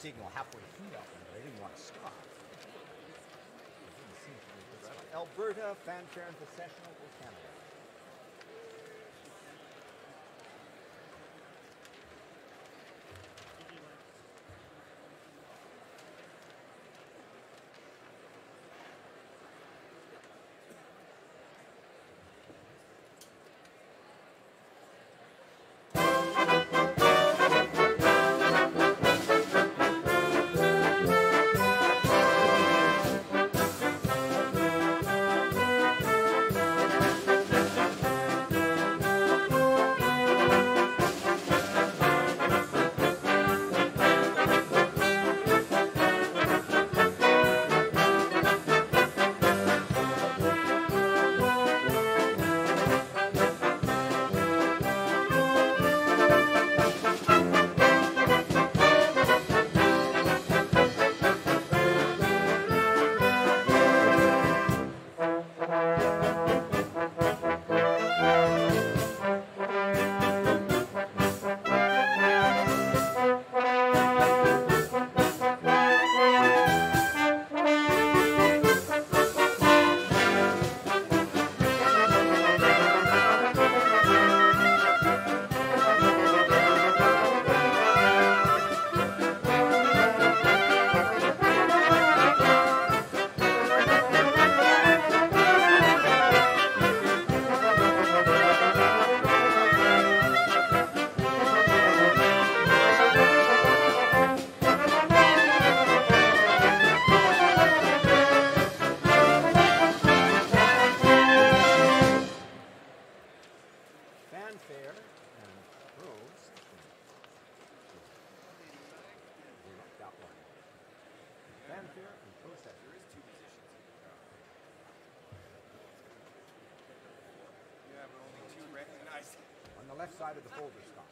signal halfway through that one, but I didn't want to stop. Alberta Fanfare and Processional for Canada. Left side of the folder, Scott.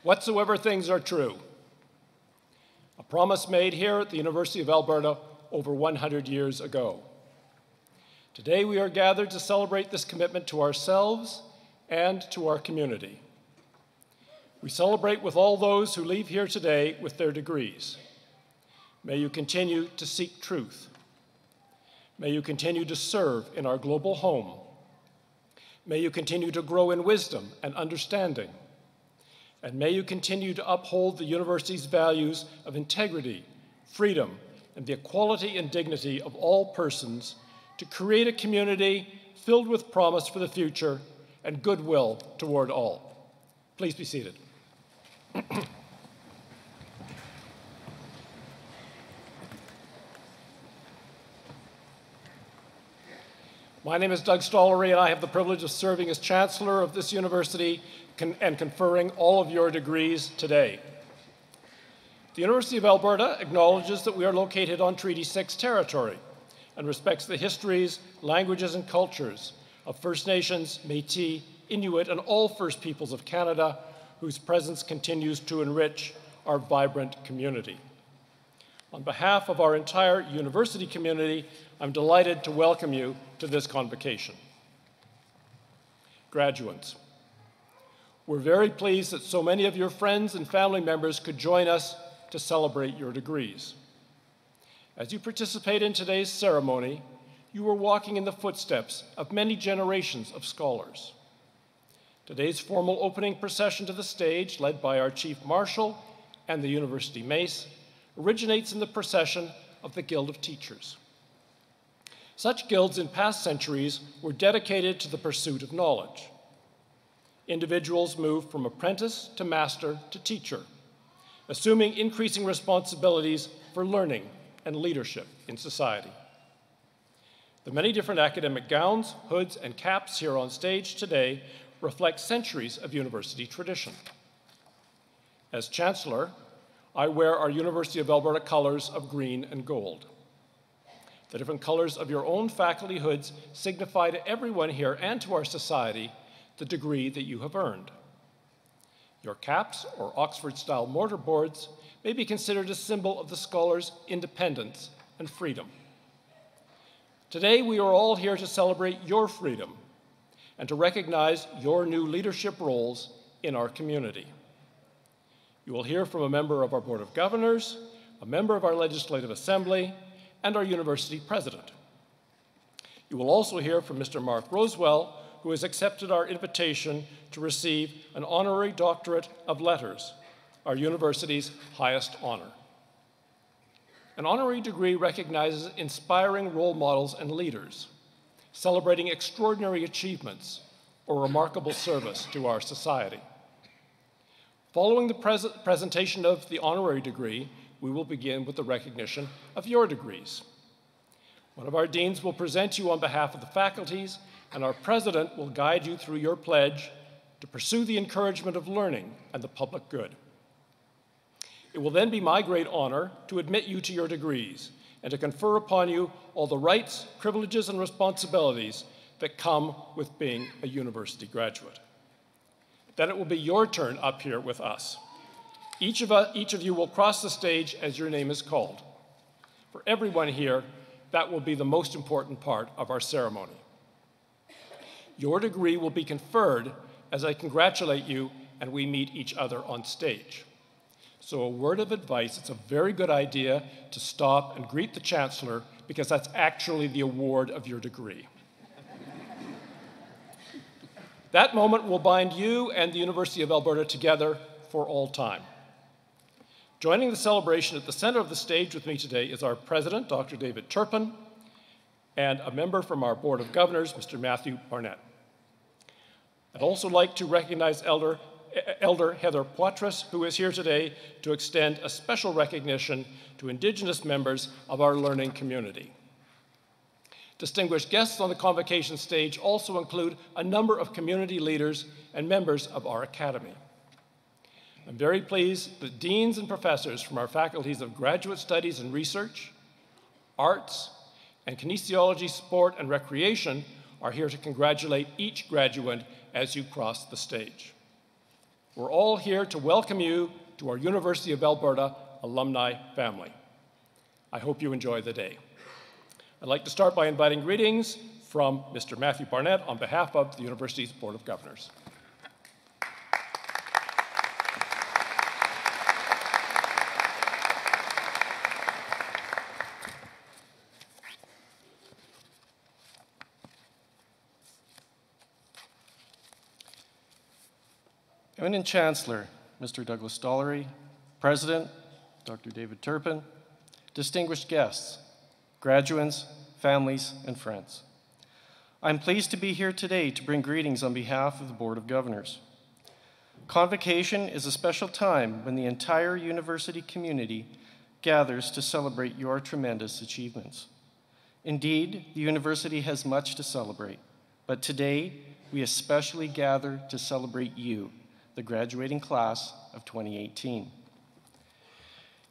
whatsoever things are true. A promise made here at the University of Alberta over 100 years ago. Today we are gathered to celebrate this commitment to ourselves and to our community. We celebrate with all those who leave here today with their degrees. May you continue to seek truth. May you continue to serve in our global home. May you continue to grow in wisdom and understanding. And may you continue to uphold the university's values of integrity, freedom, and the equality and dignity of all persons to create a community filled with promise for the future and goodwill toward all. Please be seated. My name is Doug Stollery, and I have the privilege of serving as Chancellor of this university and conferring all of your degrees today. The University of Alberta acknowledges that we are located on Treaty 6 territory and respects the histories, languages, and cultures of First Nations, Métis, Inuit, and all First Peoples of Canada, whose presence continues to enrich our vibrant community. On behalf of our entire university community, I'm delighted to welcome you to this convocation. Graduates, we're very pleased that so many of your friends and family members could join us to celebrate your degrees. As you participate in today's ceremony, you are walking in the footsteps of many generations of scholars. Today's formal opening procession to the stage, led by our Chief Marshal and the University Mace, originates in the procession of the Guild of Teachers. Such guilds in past centuries were dedicated to the pursuit of knowledge. Individuals moved from apprentice to master to teacher, assuming increasing responsibilities for learning and leadership in society. The many different academic gowns, hoods, and caps here on stage today reflect centuries of university tradition. As Chancellor, I wear our University of Alberta colors of green and gold. The different colors of your own faculty hoods signify to everyone here and to our society the degree that you have earned. Your caps, or Oxford-style mortarboards, may be considered a symbol of the scholar's independence and freedom. Today, we are all here to celebrate your freedom and to recognize your new leadership roles in our community. You will hear from a member of our Board of Governors, a member of our Legislative Assembly, and our university president. You will also hear from Mr. Mark Rowswell, who has accepted our invitation to receive an Honorary Doctorate of Letters, our university's highest honor. An honorary degree recognizes inspiring role models and leaders, celebrating extraordinary achievements or remarkable service to our society. Following the presentation of the honorary degree, we will begin with the recognition of your degrees. One of our deans will present you on behalf of the faculties, and our president will guide you through your pledge to pursue the encouragement of learning and the public good. It will then be my great honor to admit you to your degrees and to confer upon you all the rights, privileges, and responsibilities that come with being a university graduate. Then it will be your turn up here with us. Each of you will cross the stage as your name is called. For everyone here, that will be the most important part of our ceremony. Your degree will be conferred as I congratulate you and we meet each other on stage. So a word of advice, it's a very good idea to stop and greet the Chancellor because that's actually the award of your degree. That moment will bind you and the University of Alberta together for all time. Joining the celebration at the center of the stage with me today is our President, Dr. David Turpin, and a member from our Board of Governors, Mr. Matthew Barnett. I'd also like to recognize Elder Heather Poitras, who is here today to extend a special recognition to Indigenous members of our learning community. Distinguished guests on the convocation stage also include a number of community leaders and members of our academy. I'm very pleased that deans and professors from our faculties of Graduate Studies and Research, Arts, and Kinesiology, Sport, and Recreation are here to congratulate each graduate as you cross the stage. We're all here to welcome you to our University of Alberta alumni family. I hope you enjoy the day. I'd like to start by inviting greetings from Mr. Matthew Barnett on behalf of the University's Board of Governors. Eminent Chancellor, Mr. Douglas Stollery, President, Dr. David Turpin, distinguished guests, graduates, families, and friends. I'm pleased to be here today to bring greetings on behalf of the Board of Governors. Convocation is a special time when the entire university community gathers to celebrate your tremendous achievements. Indeed, the university has much to celebrate, but today we especially gather to celebrate you, the graduating class of 2018.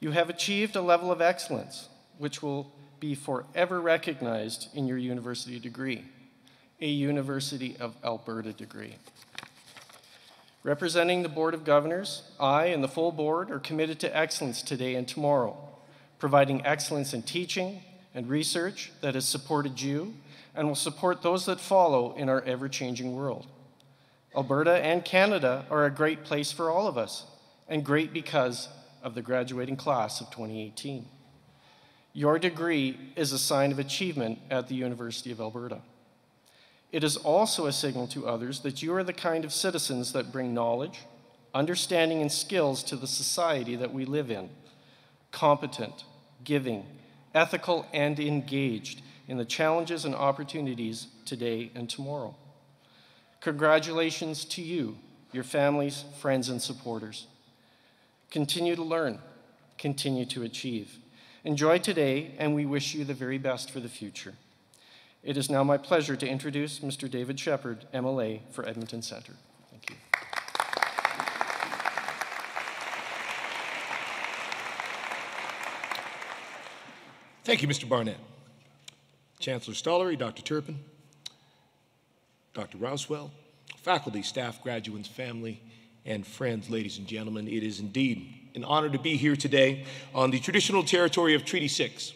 You have achieved a level of excellence which will be forever recognized in your university degree, a University of Alberta degree. Representing the Board of Governors, I and the full board are committed to excellence today and tomorrow, providing excellence in teaching and research that has supported you and will support those that follow in our ever-changing world. Alberta and Canada are a great place for all of us, and great because of the graduating class of 2018. Your degree is a sign of achievement at the University of Alberta. It is also a signal to others that you are the kind of citizens that bring knowledge, understanding, and skills to the society that we live in, competent, giving, ethical, and engaged in the challenges and opportunities today and tomorrow. Congratulations to you, your families, friends, and supporters. Continue to learn, continue to achieve. Enjoy today, and we wish you the very best for the future. It is now my pleasure to introduce Mr. David Shepherd, MLA for Edmonton Centre. Thank you. Thank you, Mr. Barnett. Chancellor Stollery, Dr. Turpin, Dr. Rowswell, faculty, staff, graduates, family, and friends, ladies and gentlemen, it is indeed an honor to be here today on the traditional territory of Treaty 6,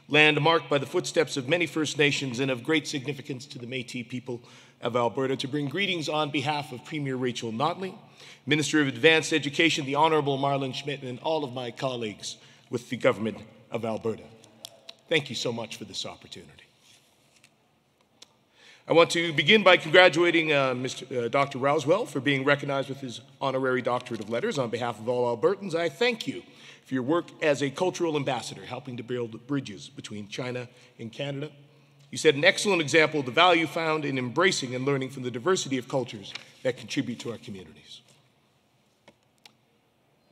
land marked by the footsteps of many First Nations and of great significance to the Métis people of Alberta, to bring greetings on behalf of Premier Rachel Notley, Minister of Advanced Education, the Honorable Marlon Schmidt, and all of my colleagues with the Government of Alberta. Thank you so much for this opportunity. I want to begin by congratulating Dr. Rowswell for being recognized with his Honorary Doctorate of Letters. On behalf of all Albertans, I thank you for your work as a cultural ambassador, helping to build bridges between China and Canada. You set an excellent example of the value found in embracing and learning from the diversity of cultures that contribute to our communities.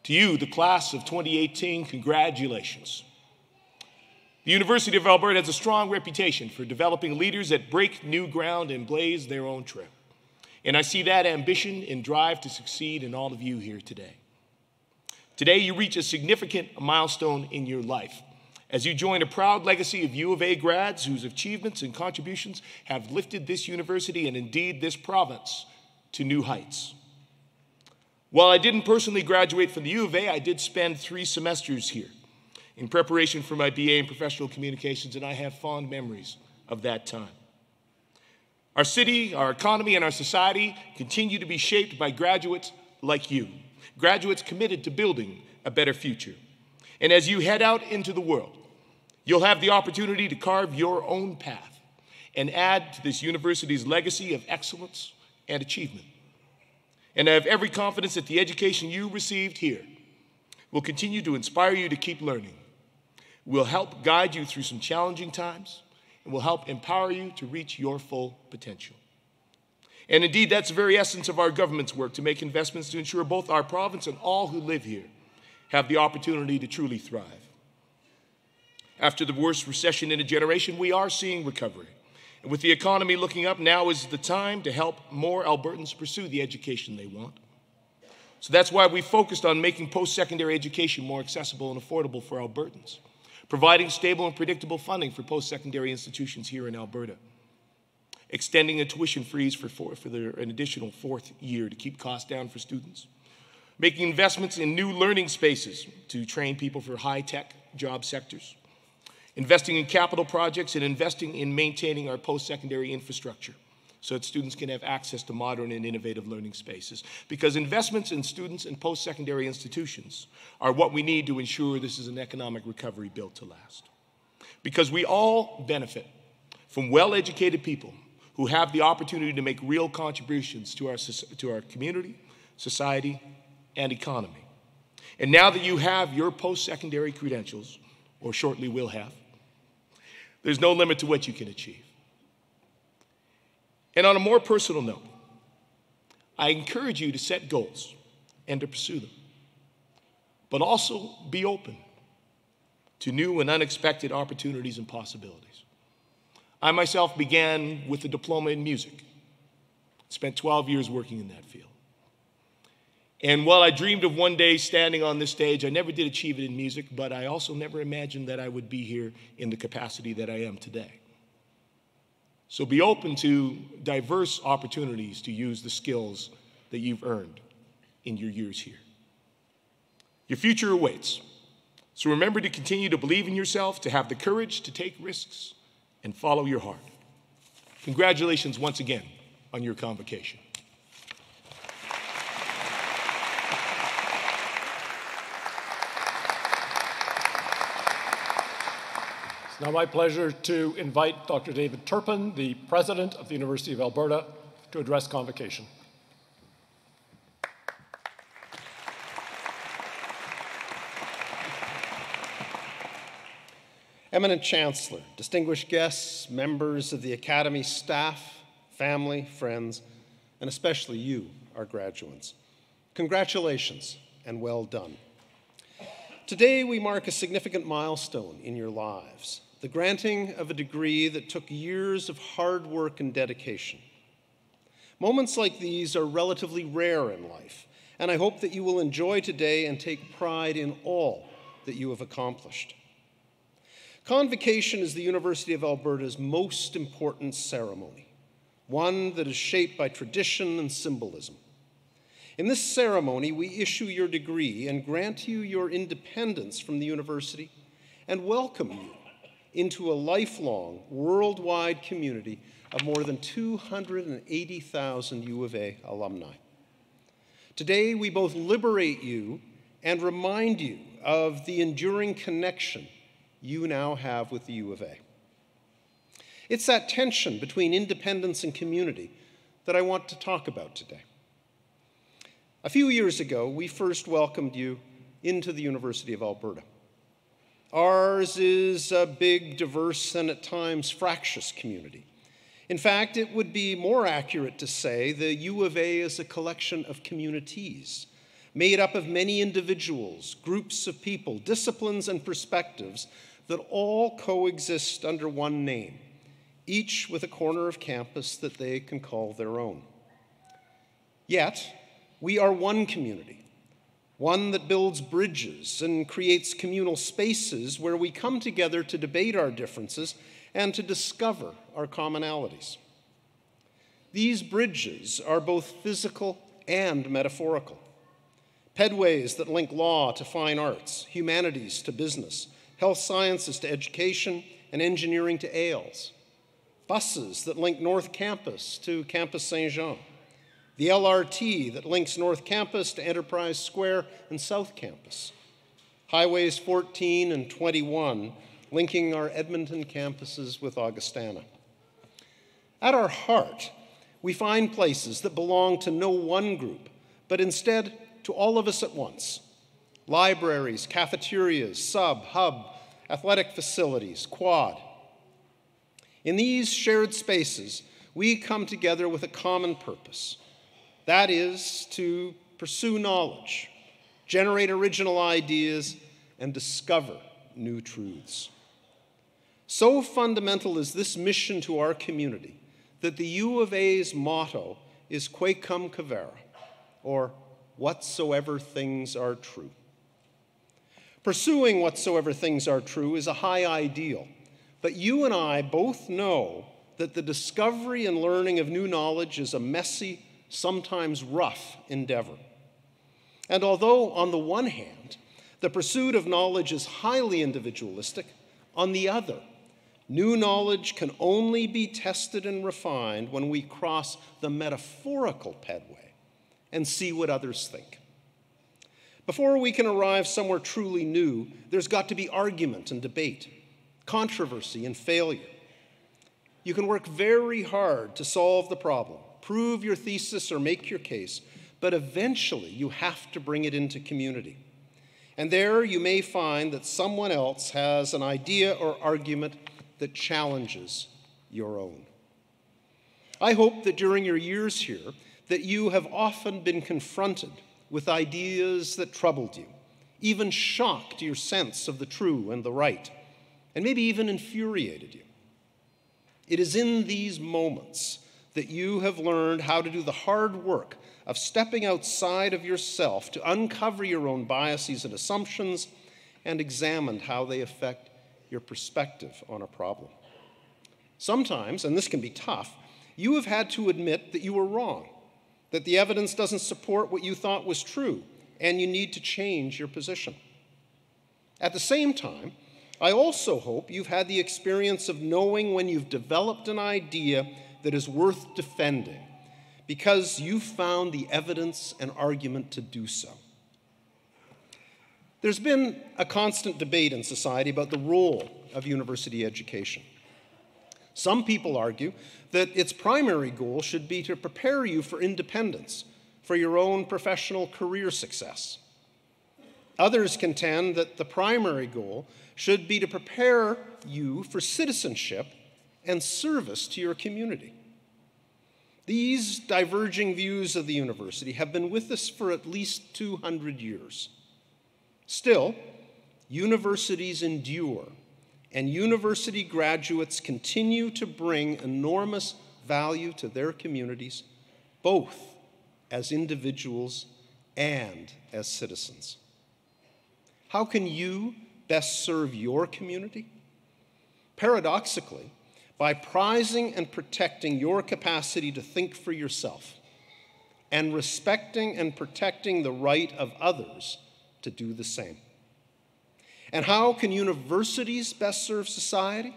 To you, the class of 2018, congratulations. The University of Alberta has a strong reputation for developing leaders that break new ground and blaze their own trail. And I see that ambition and drive to succeed in all of you here today. Today, you reach a significant milestone in your life as you join a proud legacy of U of A grads whose achievements and contributions have lifted this university and indeed this province to new heights. While I didn't personally graduate from the U of A, I did spend 3 semesters here in preparation for my BA in Professional Communications, and I have fond memories of that time. Our city, our economy, and our society continue to be shaped by graduates like you, graduates committed to building a better future. And as you head out into the world, you'll have the opportunity to carve your own path and add to this university's legacy of excellence and achievement. And I have every confidence that the education you received here will continue to inspire you to keep learning, will help guide you through some challenging times, and will help empower you to reach your full potential. And indeed, that's the very essence of our government's work, to make investments to ensure both our province and all who live here have the opportunity to truly thrive. After the worst recession in a generation, we are seeing recovery. And with the economy looking up, now is the time to help more Albertans pursue the education they want. So that's why we focused on making post-secondary education more accessible and affordable for Albertans, providing stable and predictable funding for post-secondary institutions here in Alberta, extending the tuition freeze for an additional 4th year to keep costs down for students, making investments in new learning spaces to train people for high-tech job sectors, investing in capital projects, and investing in maintaining our post-secondary infrastructure so that students can have access to modern and innovative learning spaces. Because investments in students and post-secondary institutions are what we need to ensure this is an economic recovery built to last. Because we all benefit from well-educated people who have the opportunity to make real contributions to our community, society, and economy. And now that you have your post-secondary credentials, or shortly will have, there's no limit to what you can achieve. And on a more personal note, I encourage you to set goals and to pursue them, but also be open to new and unexpected opportunities and possibilities. I myself began with a diploma in music, spent 12 years working in that field. And while I dreamed of one day standing on this stage, I never did achieve it in music, but I also never imagined that I would be here in the capacity that I am today. So be open to diverse opportunities to use the skills that you've earned in your years here. Your future awaits. So remember to continue to believe in yourself, to have the courage to take risks, and follow your heart. Congratulations once again on your convocation. It's now my pleasure to invite Dr. David Turpin, the President of the University of Alberta, to address convocation. Eminent Chancellor, distinguished guests, members of the Academy staff, family, friends, and especially you, our graduates. Congratulations and well done. Today we mark a significant milestone in your lives, the granting of a degree that took years of hard work and dedication. Moments like these are relatively rare in life, and I hope that you will enjoy today and take pride in all that you have accomplished. Convocation is the University of Alberta's most important ceremony, one that is shaped by tradition and symbolism. In this ceremony, we issue your degree and grant you your independence from the university and welcome you into a lifelong, worldwide community of more than 280,000 U of A alumni. Today, we both liberate you and remind you of the enduring connection you now have with the U of A. It's that tension between independence and community that I want to talk about today. A few years ago, we first welcomed you into the University of Alberta. Ours is a big, diverse, and at times fractious community. In fact, it would be more accurate to say the U of A is a collection of communities made up of many individuals, groups of people, disciplines, and perspectives that all coexist under one name, each with a corner of campus that they can call their own. Yet, we are one community, one that builds bridges and creates communal spaces where we come together to debate our differences and to discover our commonalities. These bridges are both physical and metaphorical. Pedways that link law to fine arts, humanities to business, health sciences to education, and engineering to Ailes. Buses that link North Campus to Campus Saint-Jean. The LRT that links North Campus to Enterprise Square and South Campus. Highways 14 and 21 linking our Edmonton campuses with Augustana. At our heart, we find places that belong to no one group, but instead to all of us at once. Libraries, cafeterias, sub, hub, athletic facilities, quad. In these shared spaces, we come together with a common purpose. That is to pursue knowledge, generate original ideas, and discover new truths. So fundamental is this mission to our community that the U of A's motto is Quae cum cavere, or whatsoever things are true. Pursuing whatsoever things are true is a high ideal, but you and I both know that the discovery and learning of new knowledge is a messy, sometimes rough endeavor. And although, on the one hand, the pursuit of knowledge is highly individualistic, on the other, new knowledge can only be tested and refined when we cross the metaphorical pathway and see what others think. Before we can arrive somewhere truly new, there's got to be argument and debate, controversy and failure. You can work very hard to solve the problem, prove your thesis or make your case, but eventually you have to bring it into community. And there you may find that someone else has an idea or argument that challenges your own. I hope that during your years here that you have often been confronted with ideas that troubled you, even shocked your sense of the true and the right, and maybe even infuriated you. It is in these moments that you have learned how to do the hard work of stepping outside of yourself to uncover your own biases and assumptions and examine how they affect your perspective on a problem. Sometimes, and this can be tough, you have had to admit that you were wrong, that the evidence doesn't support what you thought was true, and you need to change your position. At the same time, I also hope you've had the experience of knowing when you've developed an idea that is worth defending because you've found the evidence and argument to do so. There's been a constant debate in society about the role of university education. Some people argue that its primary goal should be to prepare you for independence, for your own professional career success. Others contend that the primary goal should be to prepare you for citizenship and service to your community. These diverging views of the university have been with us for at least 200 years. Still, universities endure, and university graduates continue to bring enormous value to their communities, both as individuals and as citizens. How can you best serve your community? Paradoxically, by prizing and protecting your capacity to think for yourself and respecting and protecting the right of others to do the same. And how can universities best serve society?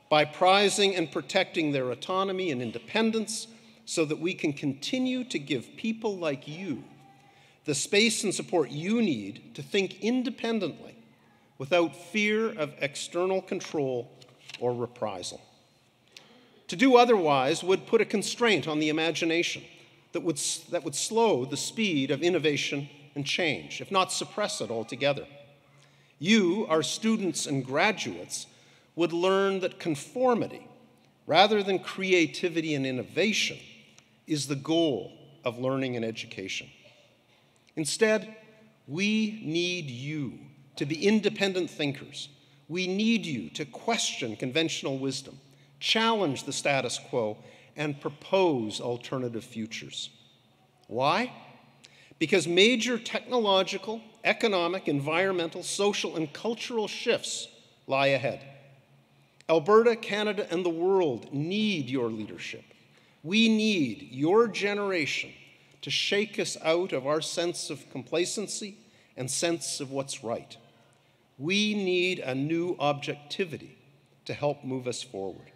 By prizing and protecting their autonomy and independence so that we can continue to give people like you the space and support you need to think independently without fear of external control or reprisal. To do otherwise would put a constraint on the imagination that would slow the speed of innovation and change, if not suppress it altogether. You, our students and graduates, would learn that conformity, rather than creativity and innovation, is the goal of learning and education. Instead, we need you to be independent thinkers. We need you to question conventional wisdom, challenge the status quo, and propose alternative futures. Why? Because major technological, economic, environmental, social, and cultural shifts lie ahead. Alberta, Canada, and the world need your leadership. We need your generation to shake us out of our sense of complacency and sense of what's right. We need a new objectivity to help move us forward.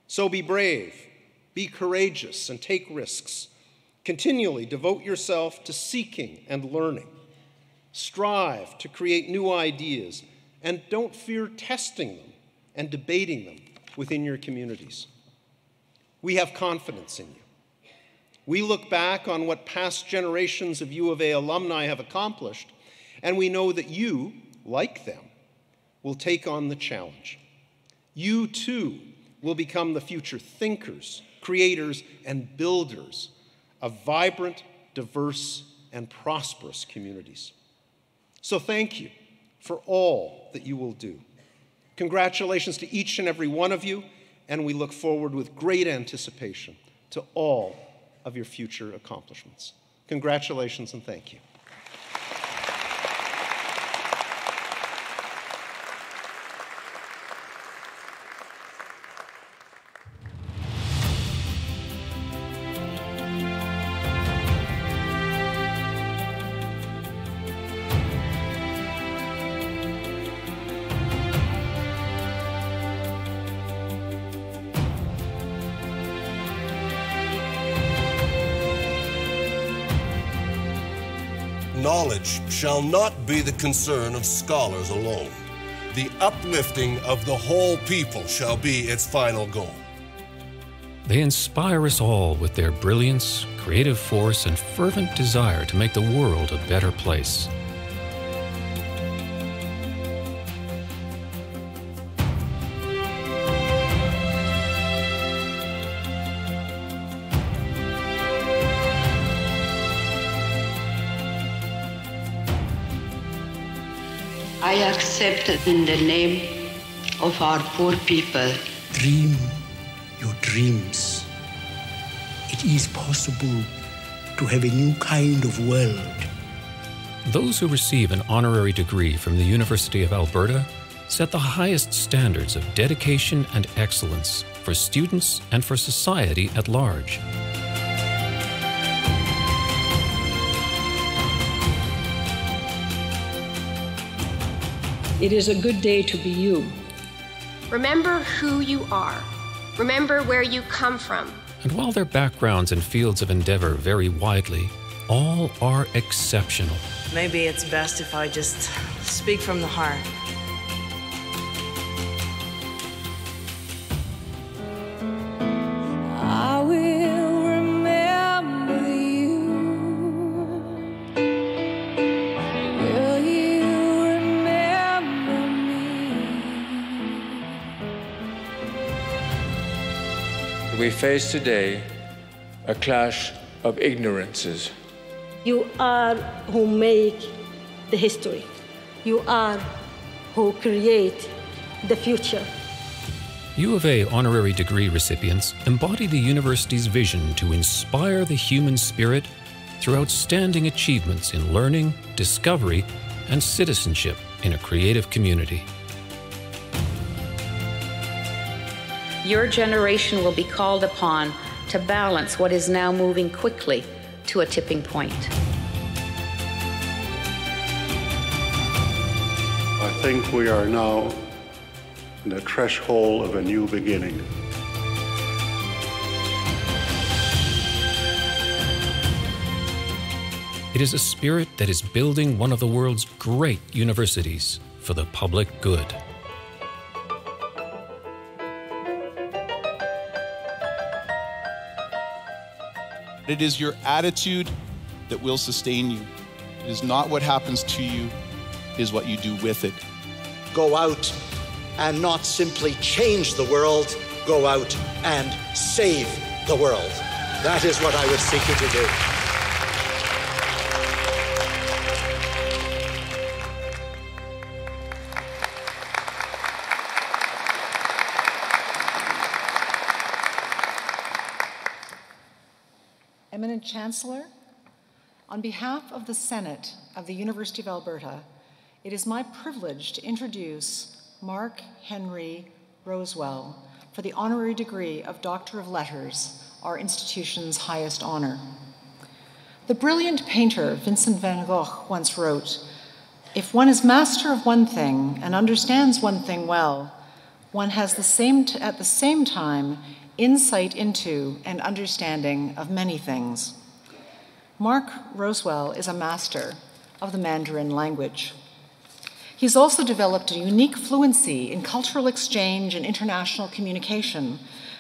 So be brave, be courageous, and take risks. Continually devote yourself to seeking and learning. Strive to create new ideas, and don't fear testing them and debating them within your communities. We have confidence in you. We look back on what past generations of U of A alumni have accomplished, and we know that you, like them, will take on the challenge. You, too, will become the future thinkers, creators, and builders of vibrant, diverse, and prosperous communities. So thank you for all that you will do. Congratulations to each and every one of you, and we look forward with great anticipation to all of your future accomplishments. Congratulations and thank you. knowledge shall not be the concern of scholars alone. The uplifting of the whole people shall be its final goal. They inspire us all with their brilliance, creative force, and fervent desire to make the world a better place. I accept in the name of our poor people. Dream your dreams. It is possible to have a new kind of world. Those who receive an honorary degree from the University of Alberta set the highest standards of dedication and excellence for students and for society at large. It is a good day to be you. Remember who you are. Remember where you come from. And while their backgrounds and fields of endeavor vary widely, all are exceptional. Maybe it's best if I just speak from the heart. I will remember you. Will you remember me? We face today a clash of ignorances. You are who make the history. You are who create the future. U of A honorary degree recipients embody the university's vision to inspire the human spirit through outstanding achievements in learning, discovery, and citizenship in a creative community. Your generation will be called upon to balance what is now moving quickly to a tipping point. I think we are now in the threshold of a new beginning. It is a spirit that is building one of the world's great universities for the public good. It is your attitude that will sustain you. It is not what happens to you, it is what you do with it. Go out and not simply change the world, go out and save the world. That is what I would seek you to do. Eminent Chancellor, on behalf of the Senate of the University of Alberta, it is my privilege to introduce Mark Henry Rowswell for the honorary degree of Doctor of Letters, our institution's highest honor. The brilliant painter Vincent van Gogh once wrote, "If one is master of one thing and understands one thing well, one has at the same time insight into and understanding of many things." Mark Rowswell is a master of the Mandarin language. He's also developed a unique fluency in cultural exchange and international communication,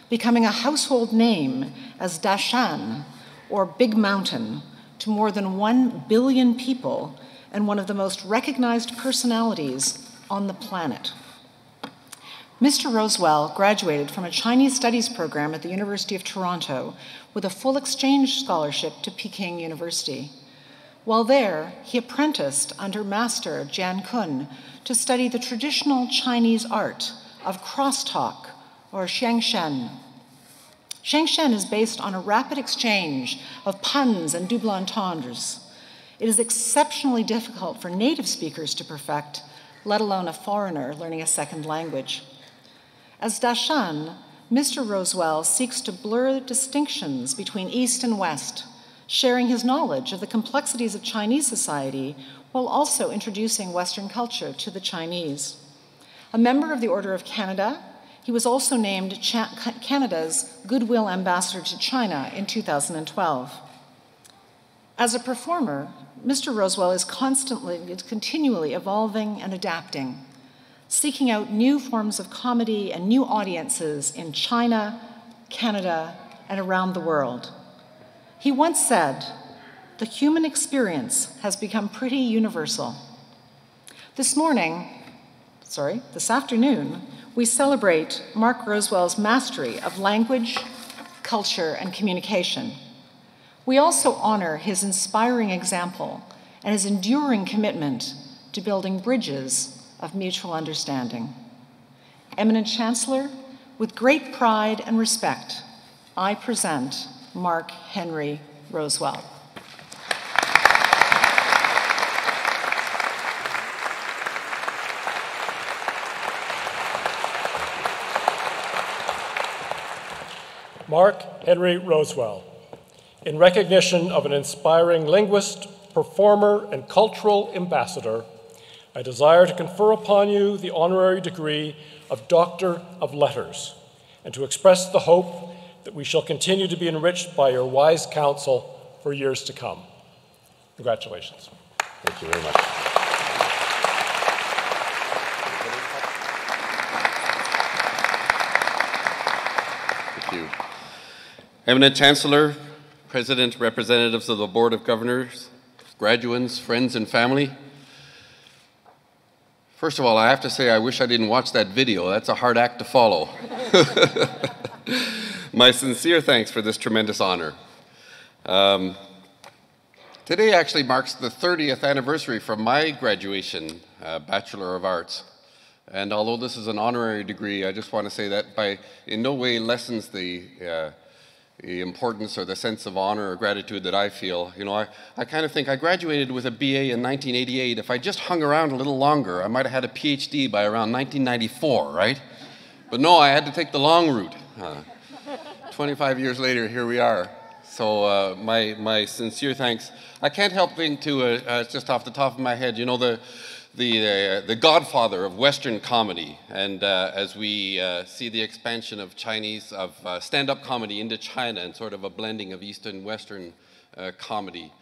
becoming a household name as Dashan, or Big Mountain, to more than 1 billion people and one of the most recognized personalities on the planet. Mr. Rowswell graduated from a Chinese studies program at the University of Toronto with a full exchange scholarship to Peking University. While there, he apprenticed under Master Jian Kun to study the traditional Chinese art of crosstalk, or xiangshen. Xiangshen is based on a rapid exchange of puns and double entendres. It is exceptionally difficult for native speakers to perfect, let alone a foreigner learning a second language. As Dashan, Mr. Rowswell seeks to blur distinctions between East and West, sharing his knowledge of the complexities of Chinese society while also introducing Western culture to the Chinese. A member of the Order of Canada, he was also named Canada's Goodwill Ambassador to China in 2012. As a performer, Mr. Rowswell is continually evolving and adapting, seeking out new forms of comedy and new audiences in China, Canada, and around the world. He once said, "The human experience has become pretty universal." This afternoon, we celebrate Mark Rowswell's mastery of language, culture, and communication. We also honor his inspiring example and his enduring commitment to building bridges of mutual understanding. Eminent Chancellor, with great pride and respect, I present Mark Henry Rowswell. Mark Henry Rowswell, in recognition of an inspiring linguist, performer, and cultural ambassador, I desire to confer upon you the honorary degree of Doctor of Letters, and to express the hope that we shall continue to be enriched by your wise counsel for years to come. Congratulations. Thank you very much. Thank you. Eminent Chancellor, President, representatives of the Board of Governors, graduates, friends, and family. First of all, I have to say I wish I didn't watch that video. That's a hard act to follow. My sincere thanks for this tremendous honor. Today actually marks the 30th anniversary from my graduation, Bachelor of Arts. And although this is an honorary degree, I just want to say that in no way lessens the importance or the sense of honor or gratitude that I feel. You know, I kind of think I graduated with a BA in 1988. If I just hung around a little longer, I might have had a PhD by around 1994, right? But no, I had to take the long route. 25 years later, here we are. So my sincere thanks. I can't help think to, just off the top of my head, you know, the godfather of Western comedy, and as we see the expansion of stand-up comedy into China and sort of a blending of Eastern and Western comedy.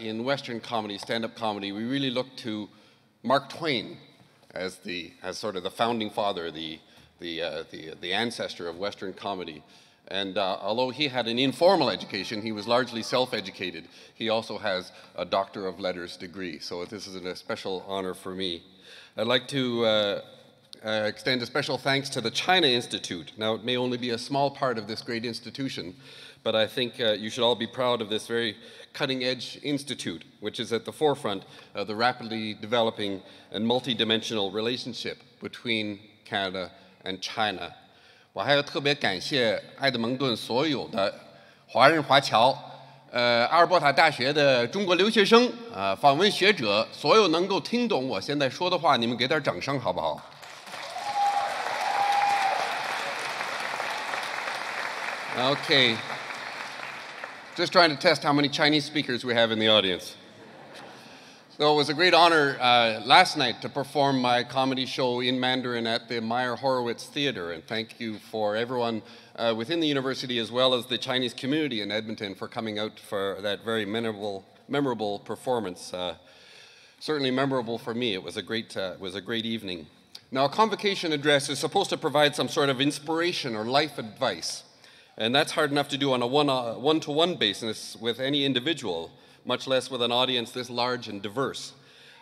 In Western comedy, stand-up comedy, we really look to Mark Twain as sort of the founding father, the ancestor of Western comedy. And although he had an informal education, he was largely self-educated. He also has a Doctor of Letters degree, so this is a special honor for me. I'd like to extend a special thanks to the China Institute. Now, it may only be a small part of this great institution, but I think you should all be proud of this very cutting-edge institute, which is at the forefront of the rapidly developing and multidimensional relationship between Canada and China. 我还要特别感谢埃德蒙顿所有的华人华侨，阿尔伯塔大学的中国留学生，访问学者，所有能够听懂我现在说的话，你们给点掌声好不好 ？Okay, just trying to test how many Chinese speakers we have in the audience. So it was a great honor last night to perform my comedy show in Mandarin at the Meyer Horowitz Theater, and thank you for everyone within the university as well as the Chinese community in Edmonton for coming out for that very memorable performance. Certainly memorable for me. It was a great evening. Now, a convocation address is supposed to provide some sort of inspiration or life advice, and that's hard enough to do on a one-to-one basis with any individual, much less with an audience this large and diverse.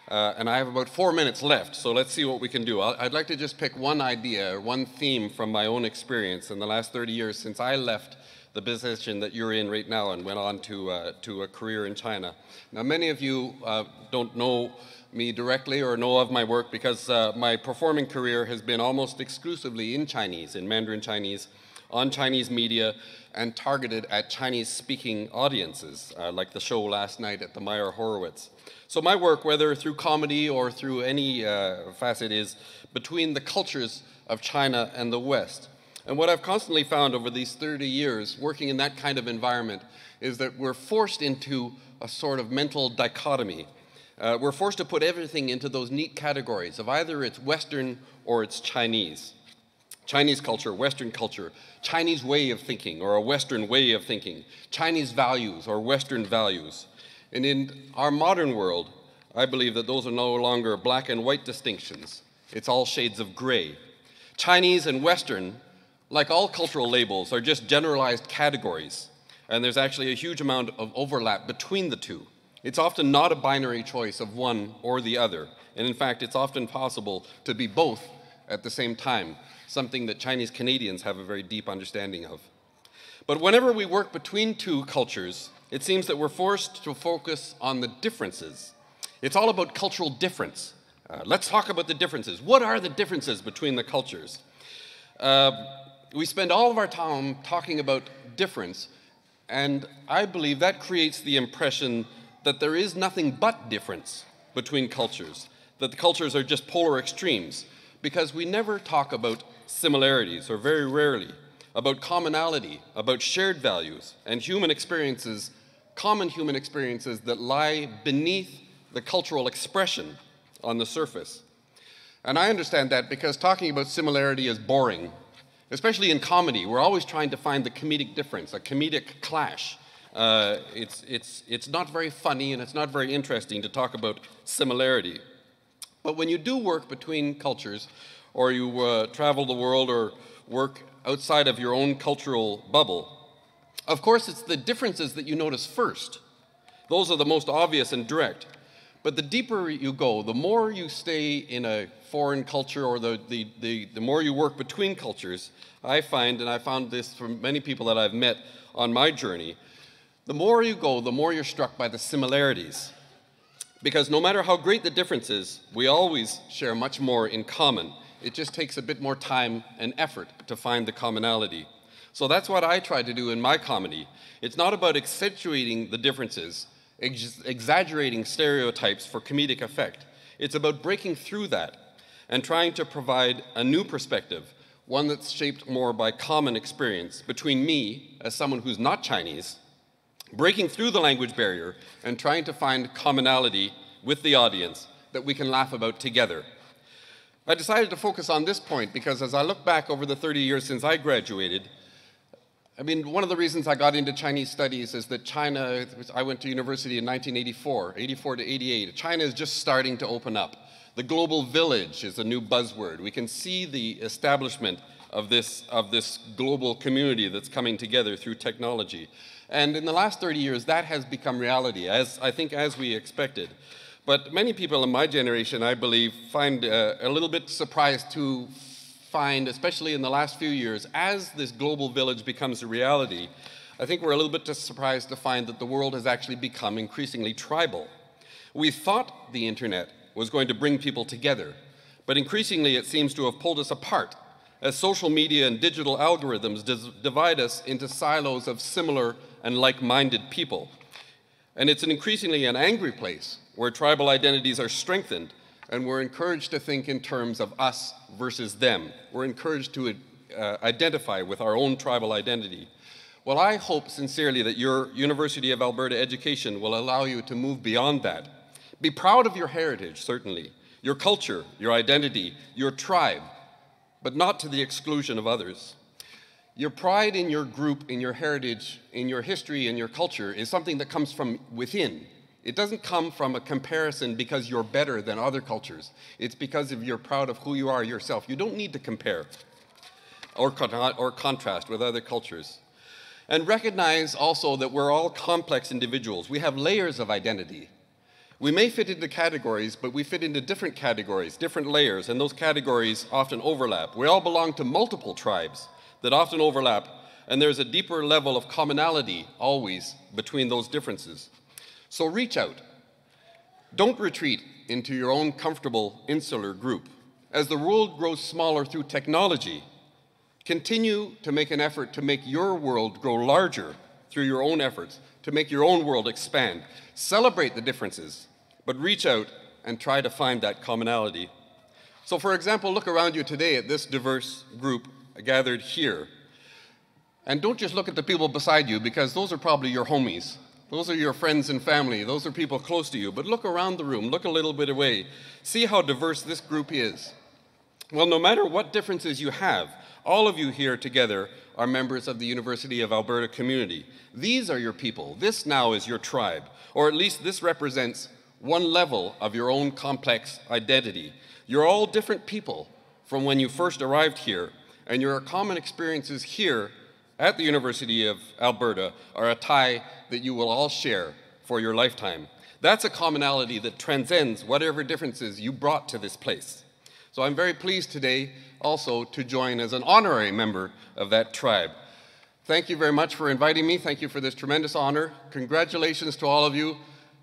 And I have about 4 minutes left, so let's see what we can do. I'd like to just pick one idea, or one theme from my own experience in the last 30 years since I left the position that you're in right now and went on to a career in China. Now, many of you don't know me directly or know of my work because my performing career has been almost exclusively in Chinese, in Mandarin Chinese, on Chinese media, and targeted at Chinese-speaking audiences, like the show last night at the Meyer Horowitz. So my work, whether through comedy or through any facet, is between the cultures of China and the West. And what I've constantly found over these 30 years, working in that kind of environment, is that we're forced into a sort of mental dichotomy. We're forced to put everything into those neat categories of either it's Western or it's Chinese. Chinese culture, Western culture, Chinese way of thinking or a Western way of thinking, Chinese values or Western values. And in our modern world, I believe that those are no longer black and white distinctions. It's all shades of gray. Chinese and Western, like all cultural labels, are just generalized categories, and there's actually a huge amount of overlap between the two. It's often not a binary choice of one or the other, and in fact, it's often possible to be both at the same time, something that Chinese Canadians have a very deep understanding of. But whenever we work between two cultures, it seems that we're forced to focus on the differences. It's all about cultural difference. Let's talk about the differences. What are the differences between the cultures? We spend all of our time talking about difference, and I believe that creates the impression that there is nothing but difference between cultures, that the cultures are just polar extremes, because we never talk about similarities, or very rarely, about commonality, about shared values, and human experiences, common human experiences that lie beneath the cultural expression on the surface. And I understand that because talking about similarity is boring, especially in comedy. We're always trying to find the comedic difference, a comedic clash. It's not very funny and it's not very interesting to talk about similarity. But when you do work between cultures, or you travel the world or work outside of your own cultural bubble, of course it's the differences that you notice first. Those are the most obvious and direct. But the deeper you go, the more you stay in a foreign culture, or the more you work between cultures, I find, and I found this from many people that I've met on my journey, the more you go, the more you're struck by the similarities. Because no matter how great the difference is, we always share much more in common. It just takes a bit more time and effort to find the commonality. So that's what I try to do in my comedy. It's not about accentuating the differences, exaggerating stereotypes for comedic effect. It's about breaking through that and trying to provide a new perspective, one that's shaped more by common experience between me, as someone who's not Chinese, breaking through the language barrier and trying to find commonality with the audience that we can laugh about together. I decided to focus on this point because as I look back over the 30 years since I graduated, I mean, one of the reasons I got into Chinese studies is that China, I went to university in 1984, 84 to 88. China is just starting to open up. The global village is a new buzzword. We can see the establishment of this global community that's coming together through technology. And in the last 30 years, that has become reality, as we expected. But many people in my generation, I believe, find a little bit surprised to find, especially in the last few years, as this global village becomes a reality, I think we're a little bit surprised to find that the world has actually become increasingly tribal. We thought the internet was going to bring people together, but increasingly it seems to have pulled us apart, as social media and digital algorithms divide us into silos of similar and like-minded people. And it's increasingly an angry place where tribal identities are strengthened, and we're encouraged to think in terms of us versus them. We're encouraged to identify with our own tribal identity. Well, I hope sincerely that your University of Alberta education will allow you to move beyond that. Be proud of your heritage, certainly, your culture, your identity, your tribe, but not to the exclusion of others. Your pride in your group, in your heritage, in your history, in your culture is something that comes from within. It doesn't come from a comparison because you're better than other cultures. It's because you're proud of who you are yourself. You don't need to compare or contrast with other cultures. And recognize also that we're all complex individuals. We have layers of identity. We may fit into categories, but we fit into different categories, different layers, and those categories often overlap. We all belong to multiple tribes that often overlap, and there's a deeper level of commonality always between those differences. So reach out. Don't retreat into your own comfortable insular group. As the world grows smaller through technology, continue to make an effort to make your world grow larger through your own efforts, to make your own world expand. Celebrate the differences, but reach out and try to find that commonality. So for example, look around you today at this diverse group gathered here. And don't just look at the people beside you, because those are probably your homies. Those are your friends and family. Those are people close to you. But look around the room. Look a little bit away. See how diverse this group is. Well, no matter what differences you have, All of you here together are members of the University of Alberta community. These are your people. This now is your tribe, or at least this represents one level of your own complex identity. You're all different people from when you first arrived here, and your common experiences here at the University of Alberta are a tie that you will all share for your lifetime. That's a commonality that transcends whatever differences you brought to this place. So I'm very pleased today also to join as an honorary member of that tribe. Thank you very much for inviting me. Thank you for this tremendous honor. Congratulations to all of you,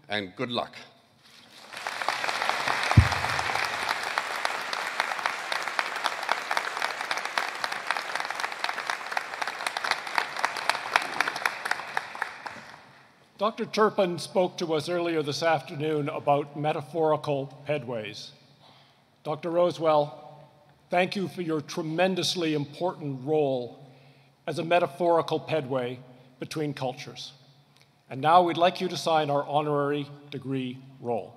and good luck. Dr. Turpin spoke to us earlier this afternoon about metaphorical headways. Dr. Rowswell, thank you for your tremendously important role as a metaphorical headway between cultures. And now we'd like you to sign our honorary degree roll.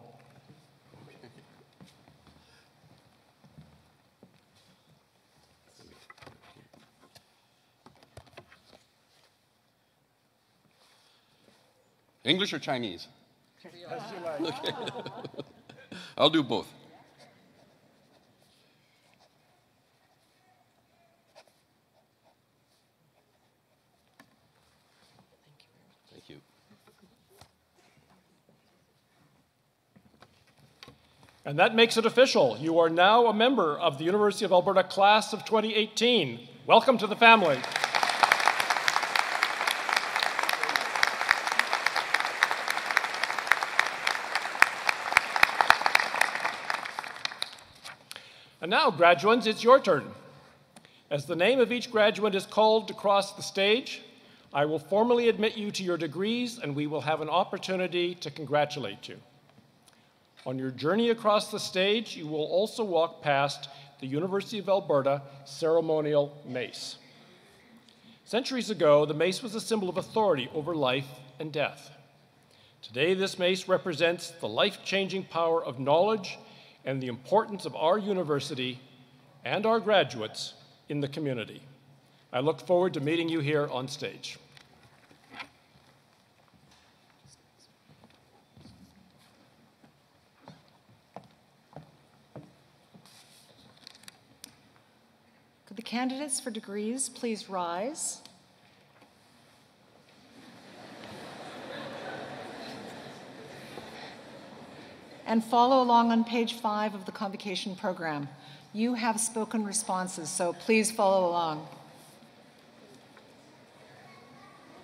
English or Chinese? As you like. Okay. I'll do both. Thank you. And that makes it official. You are now a member of the University of Alberta class of 2018. Welcome to the family. And now, graduates, it's your turn. As the name of each graduate is called to cross the stage, I will formally admit you to your degrees, and we will have an opportunity to congratulate you. On your journey across the stage, you will also walk past the University of Alberta ceremonial mace. Centuries ago, the mace was a symbol of authority over life and death. Today, this mace represents the life-changing power of knowledge and the importance of our university and our graduates in the community. I look forward to meeting you here on stage. Could the candidates for degrees please rise? And follow along on page 5 of the Convocation program. You have spoken responses, so please follow along.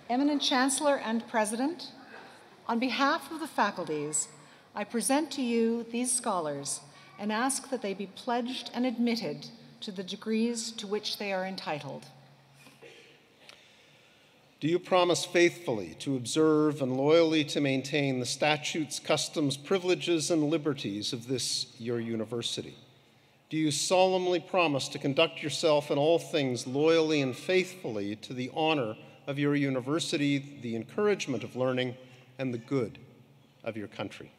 Eminent Chancellor and President, on behalf of the faculties, I present to you these scholars and ask that they be pledged and admitted to the degrees to which they are entitled. Do you promise faithfully to observe and loyally to maintain the statutes, customs, privileges, and liberties of this, your university? Do you solemnly promise to conduct yourself in all things loyally and faithfully to the honor of your university, the encouragement of learning, and the good of your country?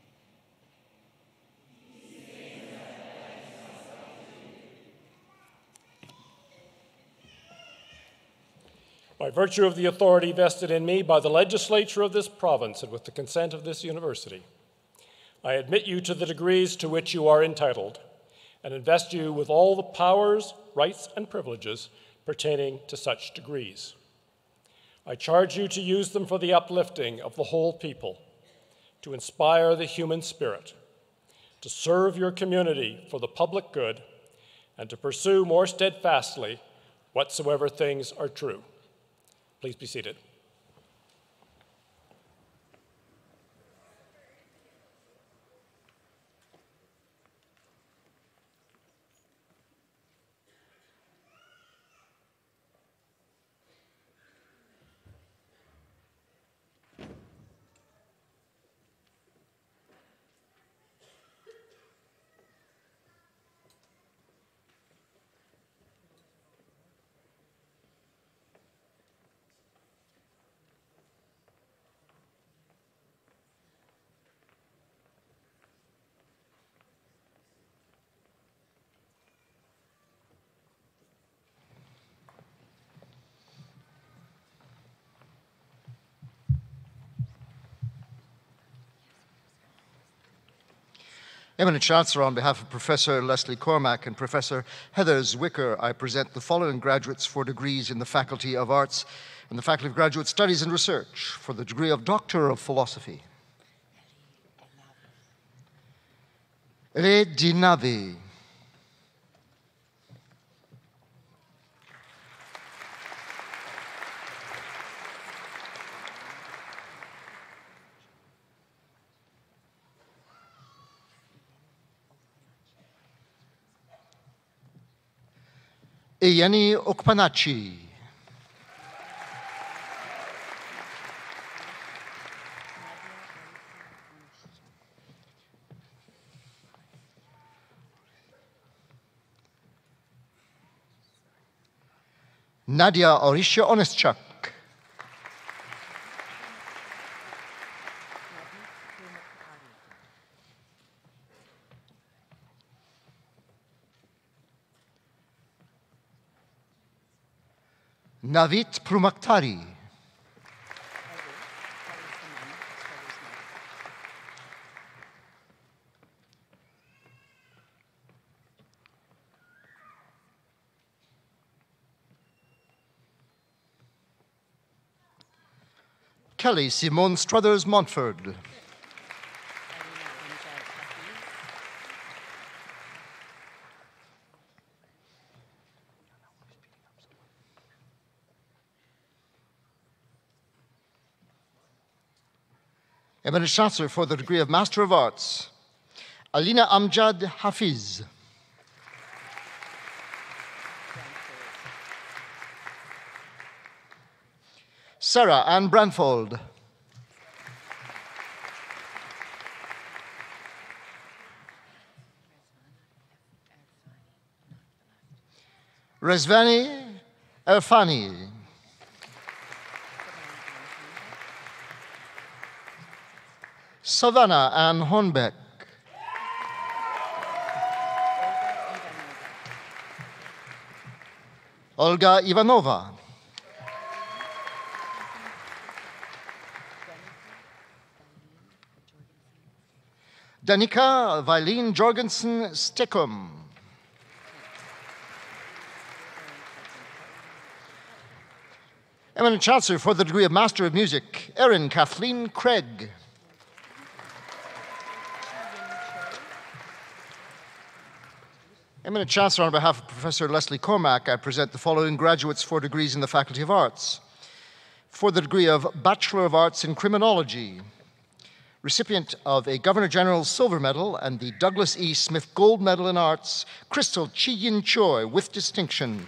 By virtue of the authority vested in me by the legislature of this province and with the consent of this university, I admit you to the degrees to which you are entitled and invest you with all the powers, rights, and privileges pertaining to such degrees. I charge you to use them for the uplifting of the whole people, to inspire the human spirit, to serve your community for the public good, and to pursue more steadfastly whatsoever things are true. Please be seated. Eminent Chancellor, on behalf of Professor Leslie Cormack and Professor Heather Zwicker, I present the following graduates for degrees in the Faculty of Arts and the Faculty of Graduate Studies and Research for the degree of Doctor of Philosophy. Re Dinavi. Eyeni Okpanachi. Nadia Orisha Oneschuk. Navit Prumaktari. Kelly Simone Struthers Montford. Eminent Chancellor for the degree of Master of Arts, Alina Amjad Hafiz. Sarah Ann Branfold. Rezvani Erfani. Savannah Ann Hornbeck. Olga Ivanova. Danica Vailene Jorgensen Stickum. Eminent Chancellor for the degree of Master of Music, Erin Kathleen Craig. Eminent Chancellor, on behalf of Professor Leslie Cormack, I present the following graduates for degrees in the Faculty of Arts. For the degree of Bachelor of Arts in Criminology, recipient of a Governor General's Silver Medal and the Douglas E. Smith Gold Medal in Arts, Crystal Chi-Yin Choi, with distinction.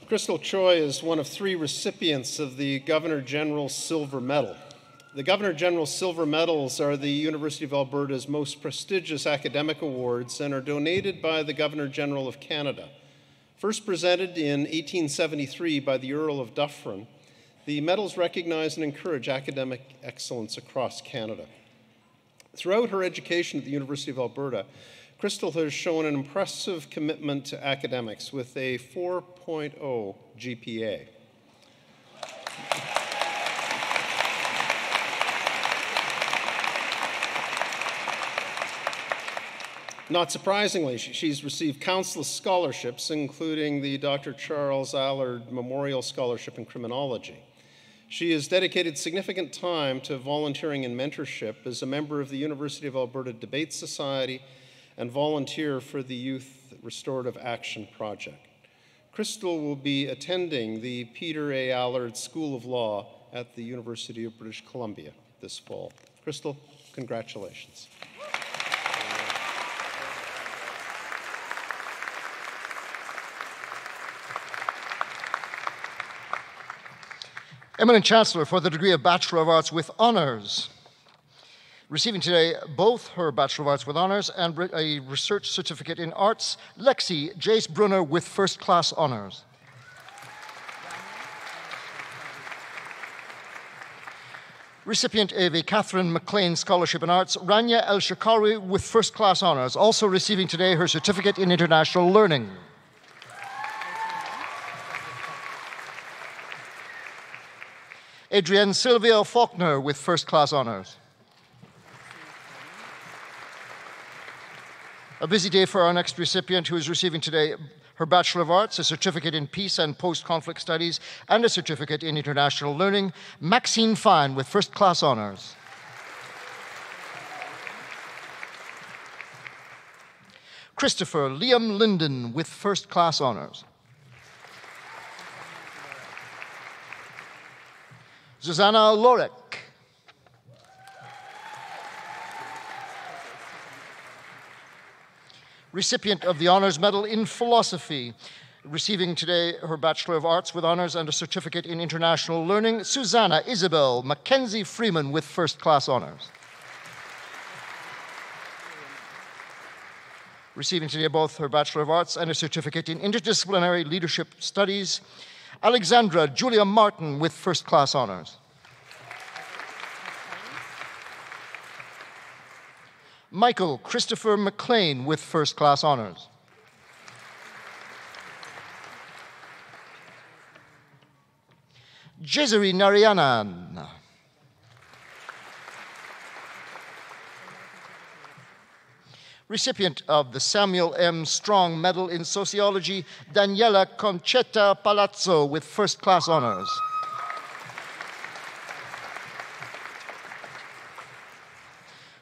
Crystal Choi is one of 3 recipients of the Governor General's Silver Medal. The Governor General's Silver Medals are the University of Alberta's most prestigious academic awards and are donated by the Governor General of Canada. First presented in 1873 by the Earl of Dufferin, the medals recognize and encourage academic excellence across Canada. Throughout her education at the University of Alberta, Crystal has shown an impressive commitment to academics with a 4.0 GPA. Not surprisingly, she's received countless scholarships, including the Dr. Charles Allard Memorial Scholarship in Criminology. She has dedicated significant time to volunteering and mentorship as a member of the University of Alberta Debate Society and volunteer for the Youth Restorative Action Project. Crystal will be attending the Peter A. Allard School of Law at the University of British Columbia this fall. Crystal, congratulations. Eminent Chancellor for the degree of Bachelor of Arts with Honours, receiving today both her Bachelor of Arts with Honours and a Research Certificate in Arts, Lexi Jace Brunner with First Class Honours. Recipient of a Catherine MacLean Scholarship in Arts, Rania El-Shakawi with first-class honors, also receiving today her certificate in international learning. Adrienne Sylvia Faulkner with first-class honors. A busy day for our next recipient, who is receiving today her Bachelor of Arts, a certificate in Peace and Post-Conflict Studies, and a certificate in international learning, Maxine Fine with first-class honors. Christopher Liam Linden with first-class honors. Susanna Lorek. Recipient of the Honors Medal in Philosophy, receiving today her Bachelor of Arts with honors and a certificate in international learning, Susanna Isabel Mackenzie Freeman with first-class honors. Receiving today both her Bachelor of Arts and a certificate in interdisciplinary leadership studies, Alexandra Julia Martin with first-class honors. Michael Christopher McLean with first-class honors. Jezeri Narayanan. Recipient of the Samuel M. Strong Medal in Sociology, Daniela Concetta Palazzo with first-class honors.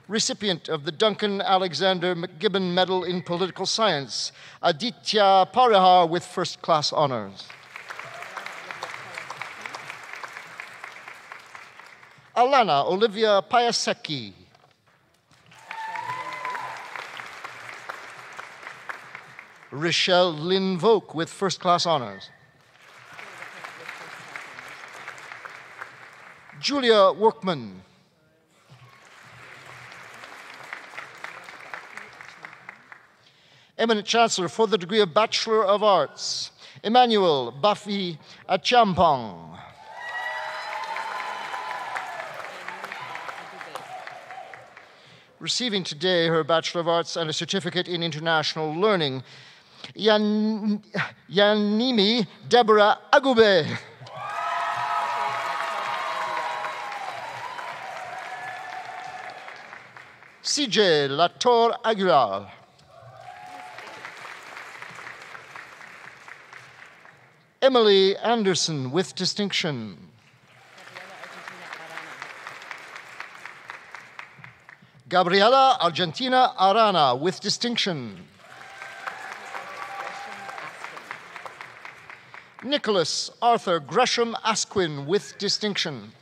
Recipient of the Duncan Alexander McGibbon Medal in Political Science, Aditya Parihar with first-class honors. Alana Olivia Piasecki. Rochelle Lynn Volk with first-class honors. Julia Workman. Eminent Chancellor for the degree of Bachelor of Arts, Emmanuel Bafi Achampong. Receiving today her Bachelor of Arts and a certificate in international learning, Yanimi Deborah Agube. CJ Latour Aguilar. Emily Anderson with distinction. Gabriela Argentina Arana with distinction. Nicholas Arthur Gresham Asquin with distinction.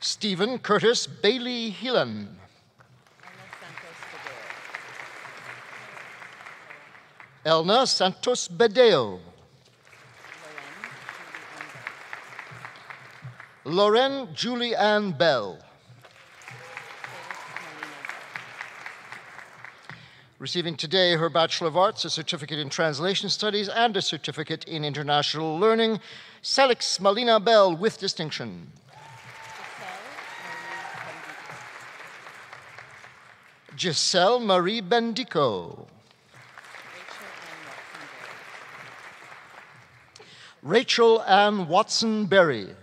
Stephen Curtis Bailey Heelan. Elna Santos Bedeo. Lauren Julie Ann Bell. Receiving today her Bachelor of Arts, a certificate in Translation Studies, and a certificate in International Learning, Selix Malina Bell with distinction. Giselle Marie Bendico. Rachel Ann Watson Berry.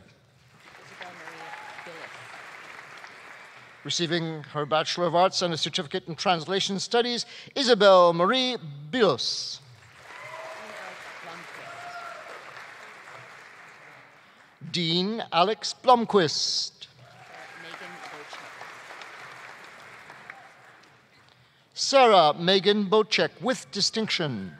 Receiving her Bachelor of Arts and a certificate in Translation Studies, Isabel Marie Bilos. Dean Alex Blomquist. Sarah Megan Bocek with distinction.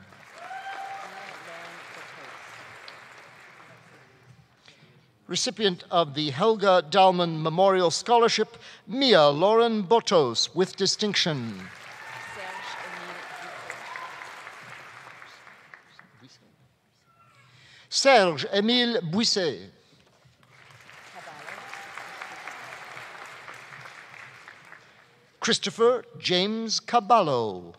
Recipient of the Helga Dalman Memorial Scholarship, Mia Lauren Botos with distinction. Serge Émile Buisset. Christopher James Caballo.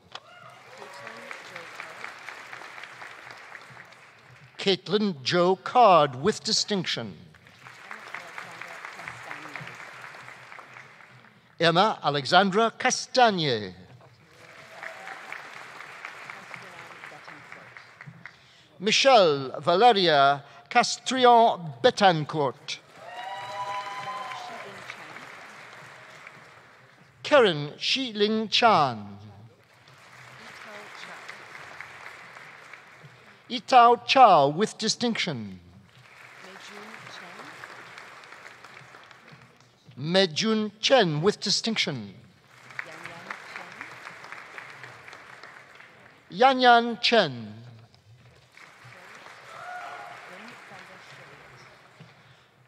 Caitlin Jo Card with distinction. Emma Alexandra Castagne. Michelle Valeria Castrillon Betancourt. Karen Shi-Ling Chan. Itao Chow with distinction. Mejun Chen with distinction. Yanyan Chen.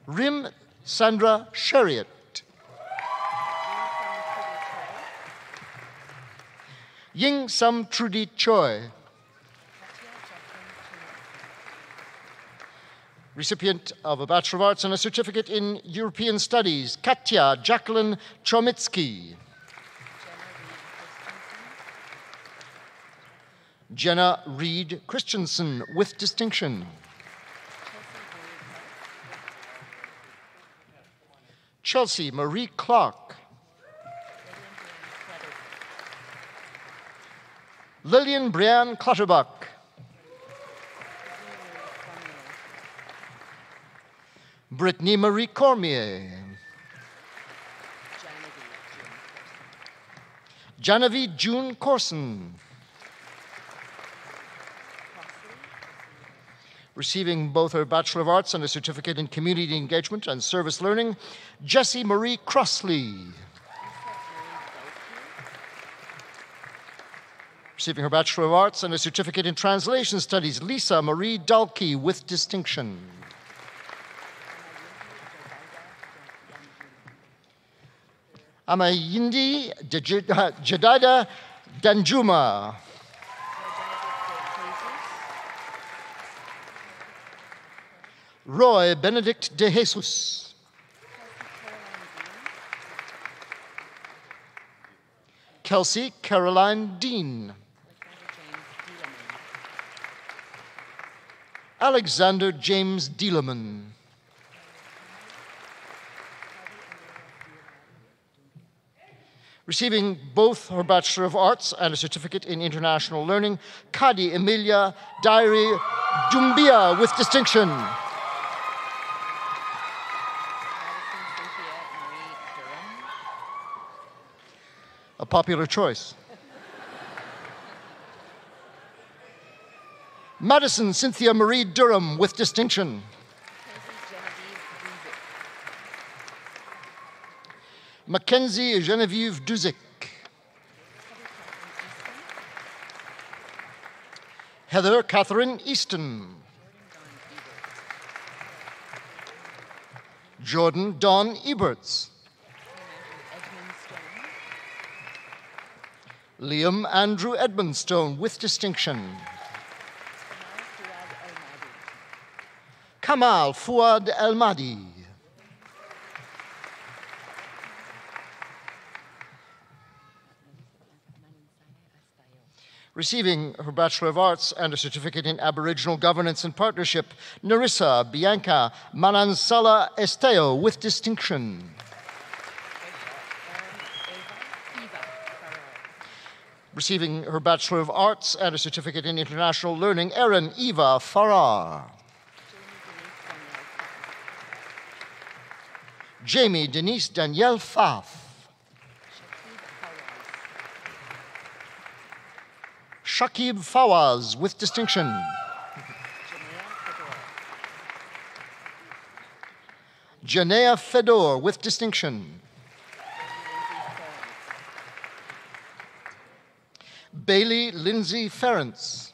Rim Sandra Chariot. Ying Sam Trudy Choi. Recipient of a Bachelor of Arts and a Certificate in European Studies, Katya Jacqueline Chomitsky. Jenna Reed Christensen with distinction. Chelsea Marie Clark. Lillian Brianne Clutterbuck. Brittany Marie Cormier. Genevieve June Corson. Receiving both her Bachelor of Arts and a Certificate in Community Engagement and Service Learning, Jessie Marie Crossley. Receiving her Bachelor of Arts and a Certificate in Translation Studies, Lisa Marie Dalkey with distinction. Amayindi Jadida Danjuma. Roy Benedict de Jesus. Kelsey Caroline Dean. Alexander James Deeleman. Receiving both her Bachelor of Arts and a Certificate in International Learning, Kadi Emilia Diary Dumbia with distinction. A popular choice. Madison Cynthia Marie Durham with distinction. Mackenzie Genevieve Duzic. Heather Catherine Easton. Jordan Dawn Eberts. Liam Andrew Edmondstone with distinction. Kamal Fuad El Mahdi. Receiving her Bachelor of Arts and a Certificate in Aboriginal Governance and Partnership, Narissa Bianca Manansala Esteo with distinction. Receiving her Bachelor of Arts and a Certificate in International Learning, Erin Eva Farrar. Jamie Denise Danielle Pfaff. Shakib Fawaz with distinction. Janea Fedor with distinction. Bailey Lindsay Ference.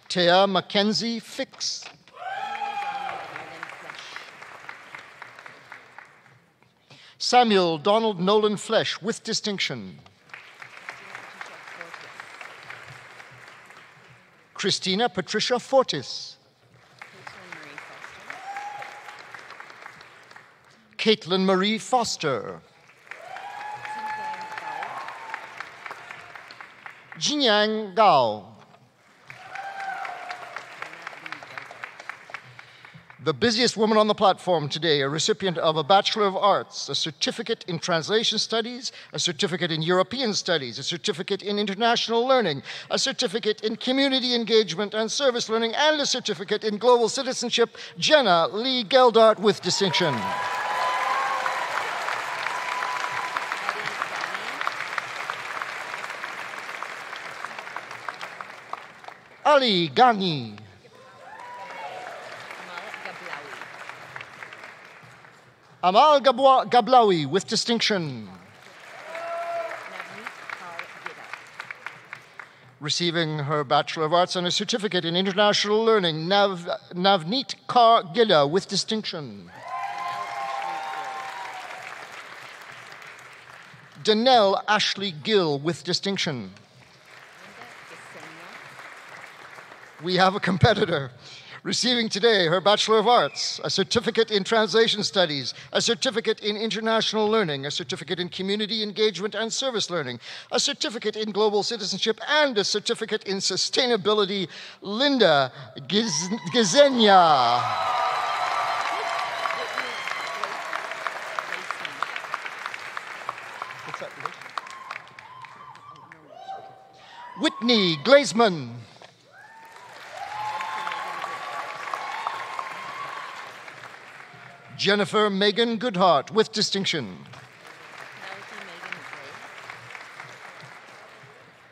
Tea Mackenzie Fix. Samuel Donald Nolan Flesh with distinction. Christina Patricia Fortis. Caitlin Marie Foster. Jinyang Gao. The busiest woman on the platform today, a recipient of a Bachelor of Arts, a certificate in Translation Studies, a certificate in European Studies, a certificate in International Learning, a certificate in Community Engagement and Service Learning, and a certificate in Global Citizenship, Jenna Lee Geldart with distinction. Ali Ghani. Amal Gablawi with distinction. Receiving her Bachelor of Arts and a certificate in International Learning, Navneet Kaur Gilla with distinction. Danelle Ashley Gill with distinction. We have a competitor. Receiving today her Bachelor of Arts, a certificate in Translation Studies, a certificate in International Learning, a certificate in Community Engagement and Service Learning, a certificate in Global Citizenship, and a certificate in Sustainability, Linda Gizenya. Whitney Glazman. Jennifer Megan Goodhart with distinction.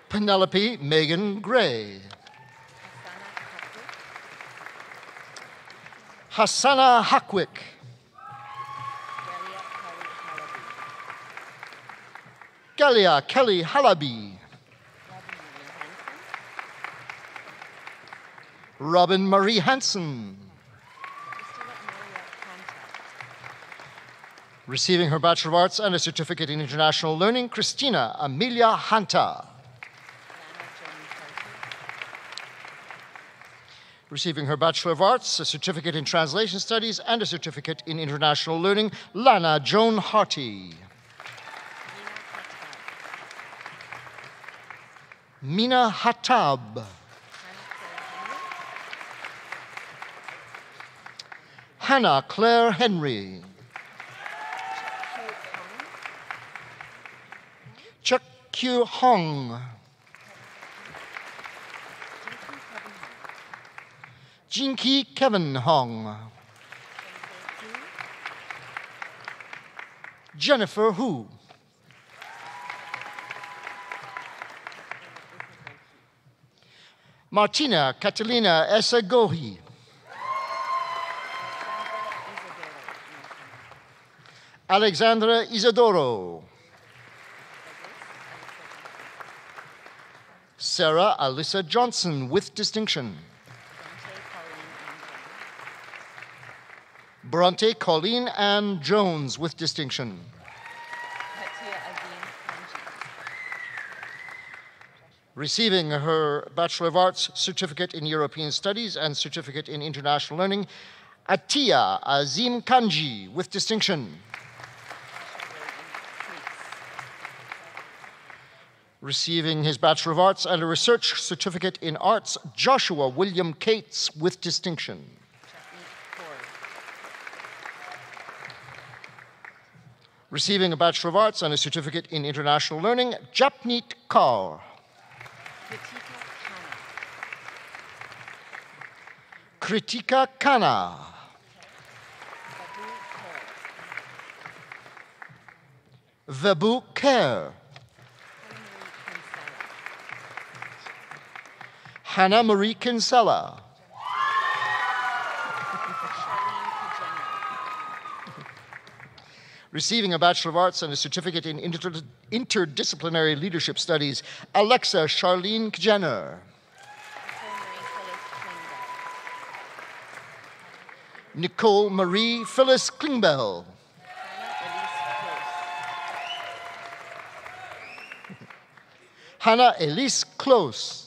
Penelope Megan Gray. Hassana Hackwick. Galia Kelly Halaby. Robin Marie Hansen. Receiving her Bachelor of Arts and a certificate in International Learning, Christina Amelia Hanta. Receiving her Bachelor of Arts, a certificate in Translation Studies, and a certificate in International Learning, Lana Joan Harty. Mina Hatab. Hannah Claire Henry. Chuck Kyu Hong. Jinky Kevin Hong. Jennifer Hu. Martina Catalina Esagohi. Alexandra Isidoro. Sarah Alyssa Johnson with distinction. Bronte Colleen Ann Jones with distinction. Receiving her Bachelor of Arts certificate in European Studies and certificate in International Learning, Atiya Azim Kanji with distinction. Receiving his Bachelor of Arts and a research certificate in arts, Joshua William Cates with distinction. Receiving a Bachelor of Arts and a certificate in International Learning, Japneet Kaur. Kritika Khanna. Vabu Kher. Hannah Marie Kinsella. Receiving a Bachelor of Arts and a certificate in Interdisciplinary Leadership Studies, Alexa Charlene Kjenner. Nicole Marie Phyllis Klingbeil. Hannah Elise Close.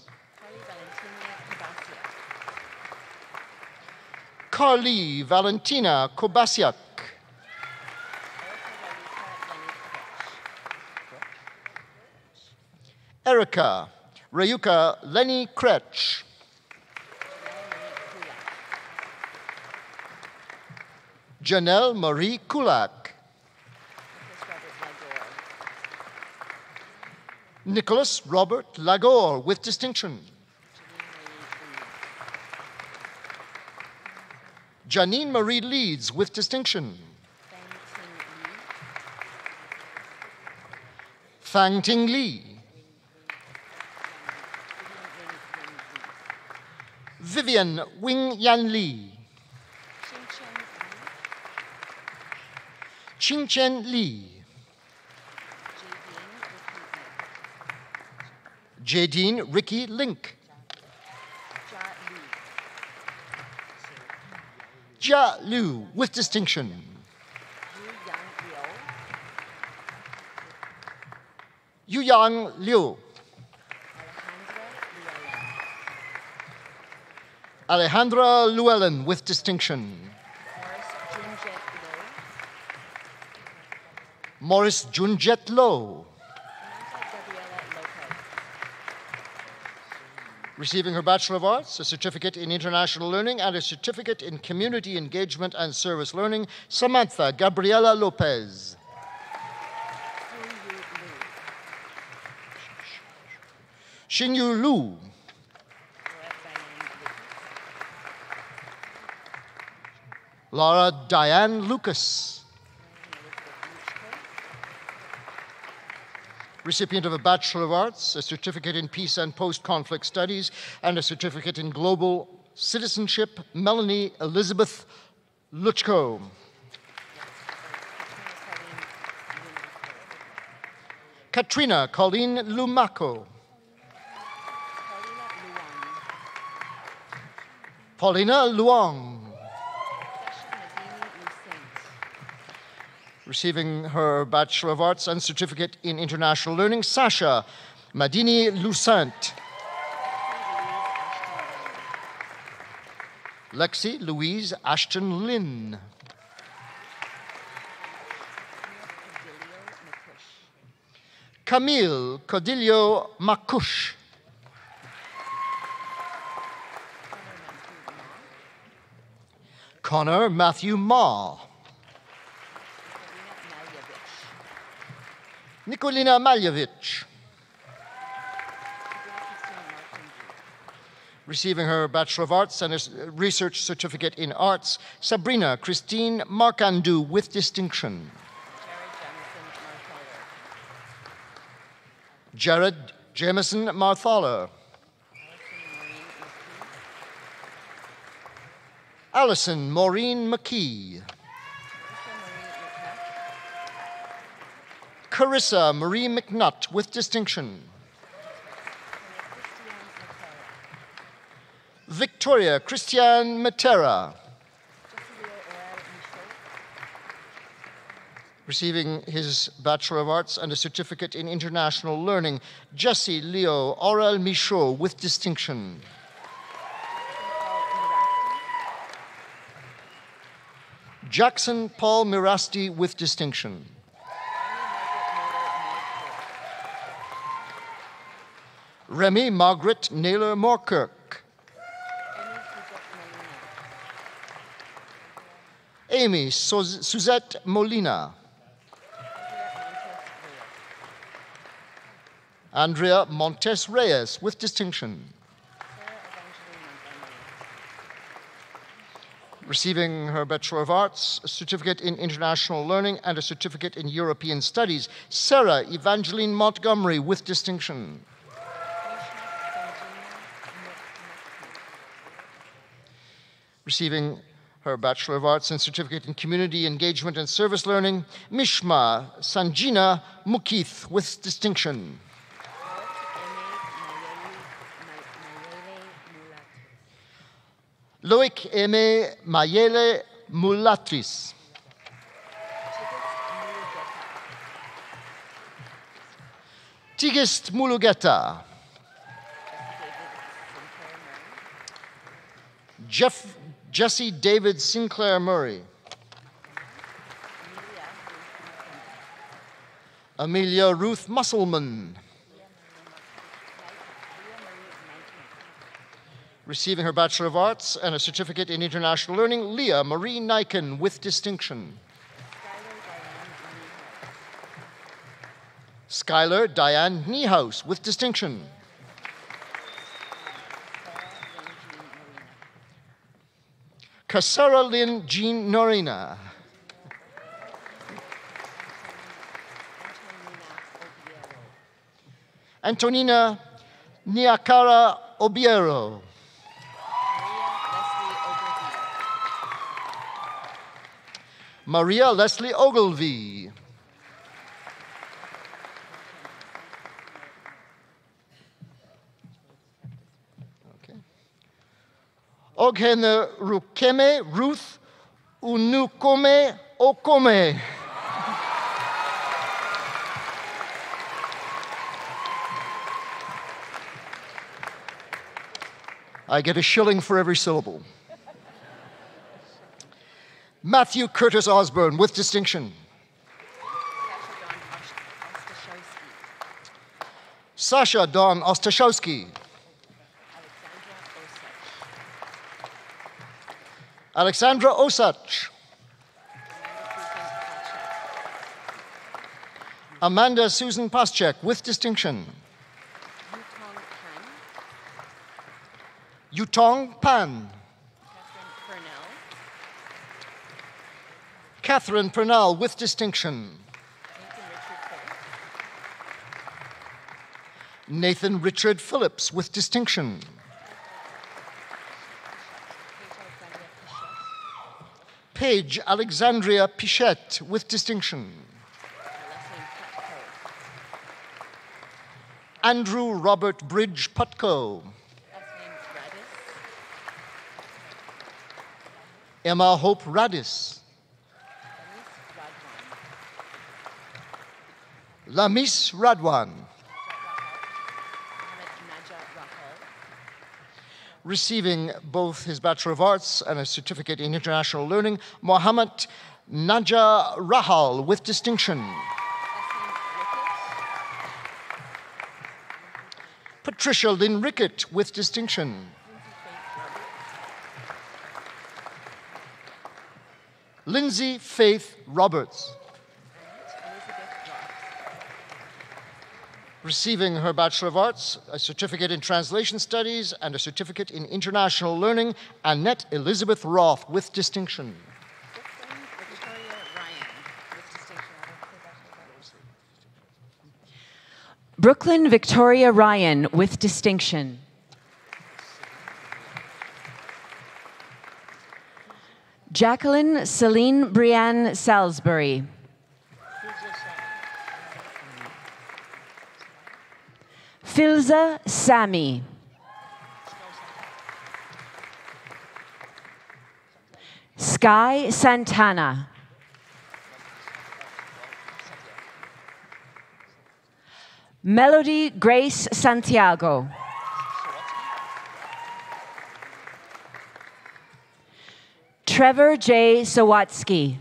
Carly Valentina Kobasiak. Erica Rayuka Lenny Kretsch. Janelle Marie Kulak. Nicholas Robert Lagore with distinction. Janine Marie Leeds with distinction. Fang Ting Li. Vivian Wing Yan Li. Qing Chen Li. Jadine Ricky Link. Jia Liu with distinction. Yuyang Liu. Alejandra Llewellyn with distinction. Morris Junjet Lo. Receiving her Bachelor of Arts, a certificate in International Learning, and a certificate in Community Engagement and Service Learning, Samantha Gabriela Lopez. Xinyu Lu. Laura Diane Lucas. Recipient of a Bachelor of Arts, a certificate in Peace and Post-Conflict Studies, and a certificate in Global Citizenship, Melanie Elizabeth Luchko. Katrina Colleen Lumako. Paulina Luong. Receiving her Bachelor of Arts and certificate in International Learning, Sasha Madini Lucent. Lexi Louise Ashton Lynn. Camille Codillo Makush. Connor Matthew Ma. Nikolina Maljevich. Receiving her Bachelor of Arts and a research certificate in arts, Sabrina Christine Markandu with distinction. Jared Jameson Marthaler. Allison Maureen McKee. Carissa Marie McNutt with distinction. Victoria Christiane Matera. Receiving his Bachelor of Arts and a certificate in International Learning, Jesse Leo Aurel Michaud with distinction. Jackson Paul Mirasti with distinction. Remy Margaret Naylor Morkirk. Amy Suzette Molina. Andrea Montes Reyes with distinction. Receiving her Bachelor of Arts, a certificate in International Learning, and a certificate in European Studies, Sarah Evangeline Montgomery with distinction. Receiving her Bachelor of Arts and certificate in Community Engagement and Service Learning, Mishma Sanjina Mukith with distinction. Loic Aimé Mayele Mulatris. Tigist Mulugeta. Jesse David Sinclair Murray. Amelia Ruth Musselman. Receiving her Bachelor of Arts and a certificate in international learning, Leah Marie Nyken with distinction. Skylar Diane Niehaus with distinction. Kasara Lynn Jean Norina. Antonina Niakara Obiero. Maria Leslie Ogilvie. Oghene Rukeme Ruth Unukome Okome. I get a shilling for every syllable. Matthew Curtis Osborne with distinction. Sasha Dawn Ostashowski. Alexandra Osach. Amanda Susan Paschek with distinction. Yutong Pan. Catherine Purnell with distinction. Nathan Richard Phillips with distinction. Paige Alexandria Pichette with distinction. Andrew Robert Bridge Putko. Emma Hope Radis. Lamis Radwan. Receiving both his Bachelor of Arts and a certificate in international learning, Mohammed Naja Rahal with distinction. Patricia Lynn Rickett with distinction. Lindsay Faith Roberts. Receiving her Bachelor of Arts, a certificate in Translation Studies, and a certificate in International Learning, Annette Elizabeth Roth with distinction. Brooklyn Victoria Ryan with distinction. Jacqueline Celine Brianne Salisbury. Filza Sami. Sky Santana. Melody Grace Santiago. Trevor J. Sawatsky.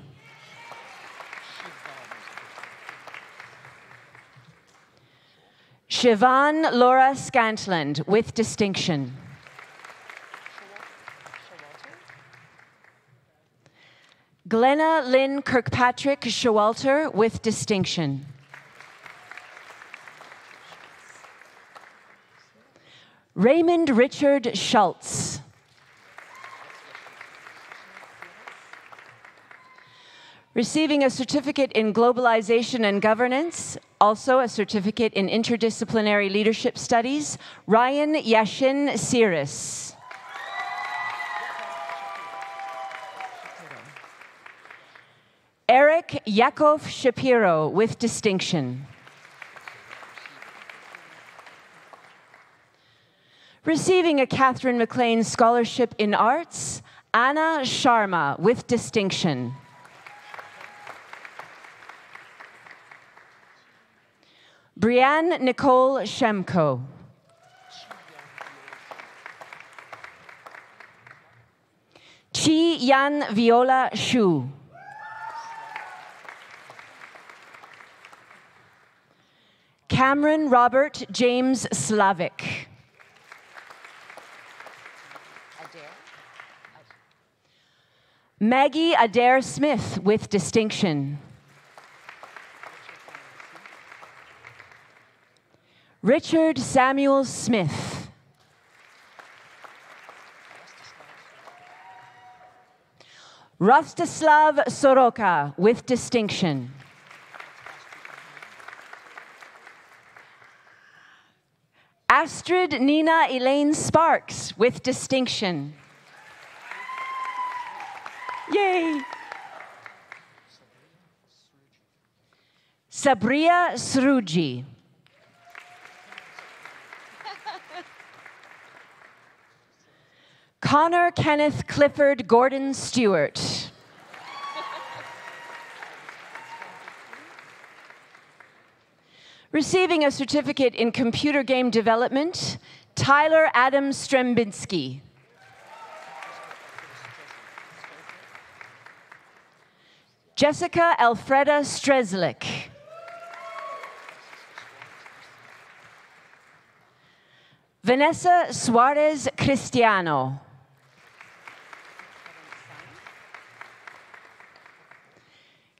Siobhan Laura Scantland with distinction. Glenna Lynn Kirkpatrick Showalter with distinction. Raymond Richard Schultz. Receiving a certificate in globalization and governance, also a certificate in interdisciplinary leadership studies, Ryan Yashin Siris. Eric Yakov Shapiro with distinction. Receiving a Catherine McLean Scholarship in Arts, Anna Sharma with distinction. Brianne Nicole Shemko. Chi Yan Viola Shu. Cameron Robert James Slavic. Maggie Adair Smith with distinction. Richard Samuel Smith. Rostislav Soroka with distinction. Astrid Nina Elaine Sparks with distinction. Yay! Sabria Sruji. Connor Kenneth Clifford Gordon Stewart. Receiving a certificate in computer game development, Tyler Adam Strembinski. Jessica Alfreda Strezlik. Vanessa Suarez Cristiano.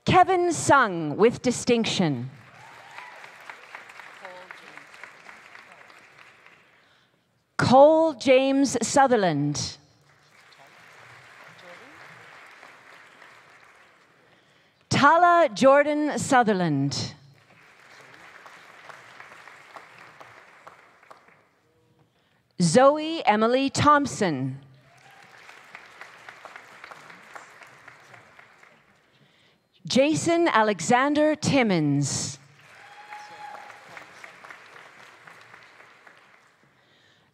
Kevin Sung with distinction. Cole James Sutherland. Tala Jordan Sutherland. Zoe Emily Thompson. Jason Alexander Timmons.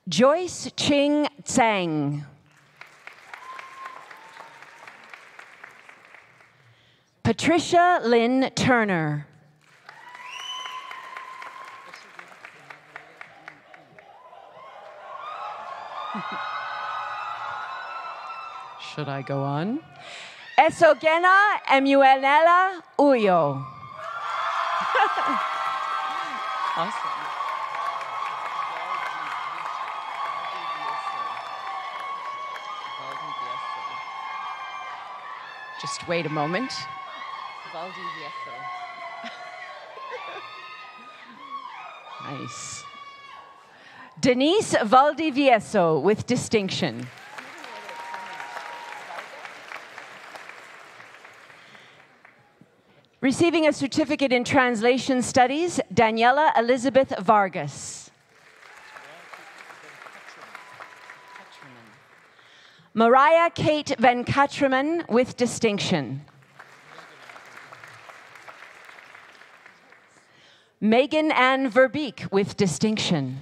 Joyce Ching Tsang. Patricia Lynn Turner. Should I go on? Esogena Emuenela Uyo. Awesome. Just wait a moment. Nice. Denise Valdivieso with distinction. Receiving a certificate in translation studies, Daniela Elizabeth Vargas. Mariah Kate Venkatraman with distinction. Megan Ann Verbeek with distinction.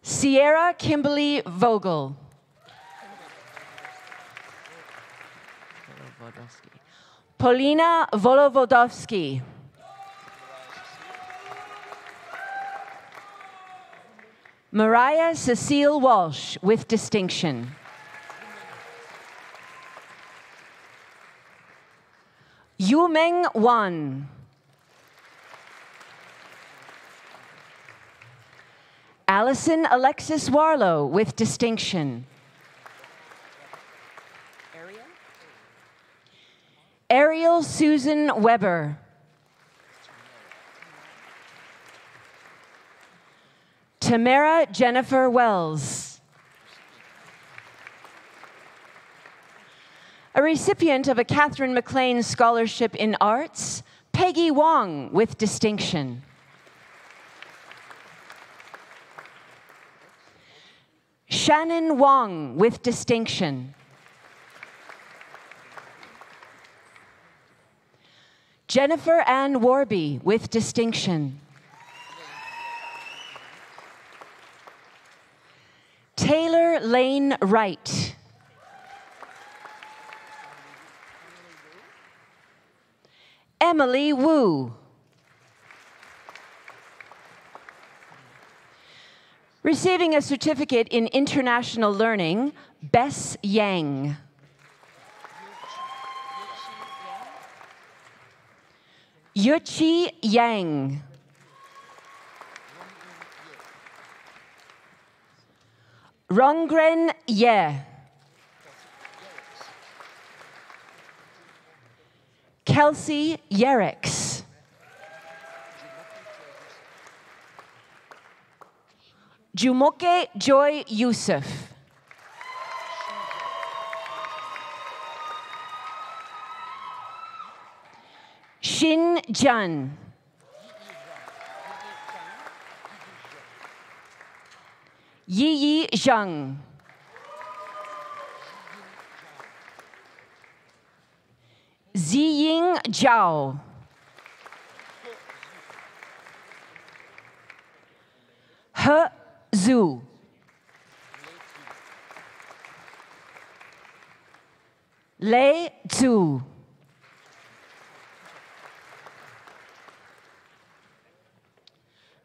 Sierra Kimberly Vogel. Polina Volovodovsky. Mariah Cecile Walsh with distinction. Yumeng Wan. Allison Alexis Warlow with distinction. Ariel Susan Weber. Tamara Jennifer Wells. A recipient of a Catherine MacLean Scholarship in Arts, Peggy Wong with distinction. Shannon Wong with distinction. Jennifer Ann Warby with distinction. Taylor Lane Wright. Emily Wu. Receiving a certificate in international learning, Bess Yang. Yuchi Yang. Rongren Ye. Kelsey Yerricks. Jumoke Joy Yusuf. Shin Jun. Yi Zhang. Ziying Zhao. He Zhu. Lei Zhu.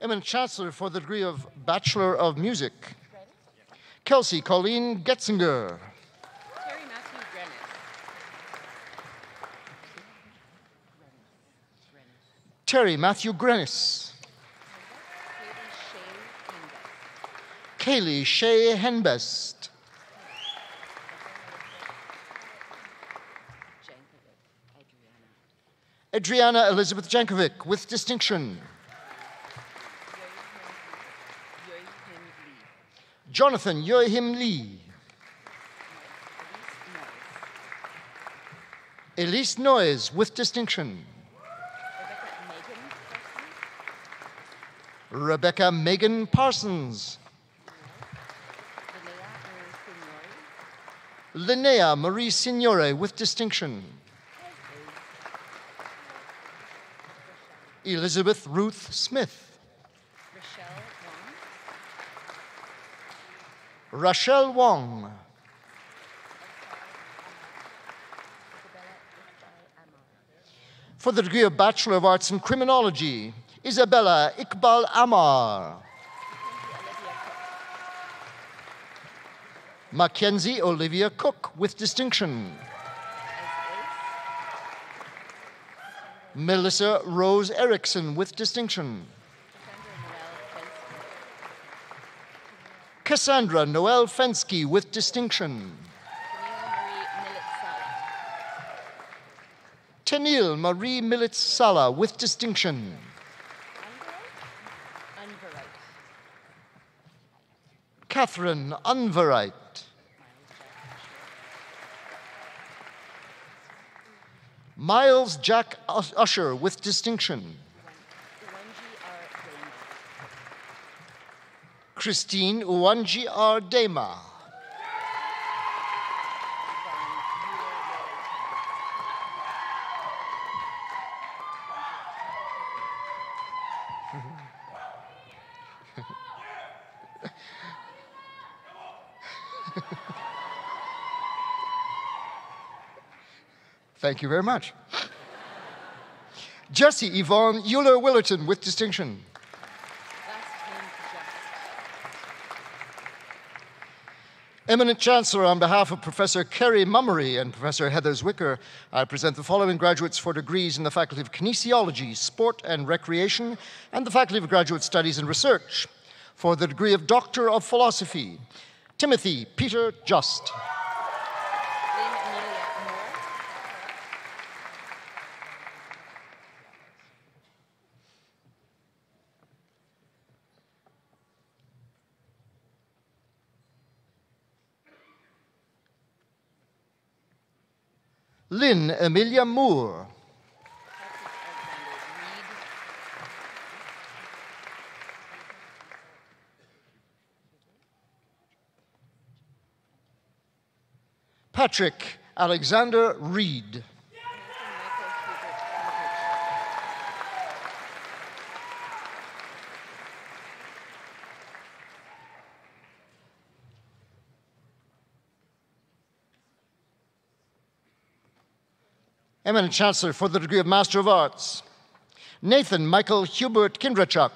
Eminent Chancellor for the degree of Bachelor of Music, Kelsey Colleen Getzinger. Terry Matthew Grenis. Kaylee Shea Henbest. Adriana Elizabeth Jankovic with distinction. Jonathan Yohim Lee. Elise Noyes with distinction. Rebecca Megan Parsons. Linnea Marie Signore with distinction. Elizabeth Ruth Smith. Rachel Wong. For the degree of Bachelor of Arts in Criminology, Isabella Iqbal Amar. Mackenzie Olivia Cook with distinction. Melissa Rose Erickson with distinction. Cassandra Noel Fensky with distinction. Tenil Marie Militz Sala with distinction. Catherine Unverite. Miles Jack Usher with distinction. Christine Uwanji R. Dema. Thank you very much. Jessie Yvonne Euler-Willerton with distinction. Eminent Chancellor, on behalf of Professor Kerry Mummery and Professor Heather Zwicker, I present the following graduates for degrees in the Faculty of Kinesiology, Sport and Recreation, and the Faculty of Graduate Studies and Research. For the degree of Doctor of Philosophy, Timothy Peter Just. Lynn Amelia Moore. Patrick Alexander Reed. Eminent Chancellor for the degree of Master of Arts, Nathan Michael Hubert Kindrachuk.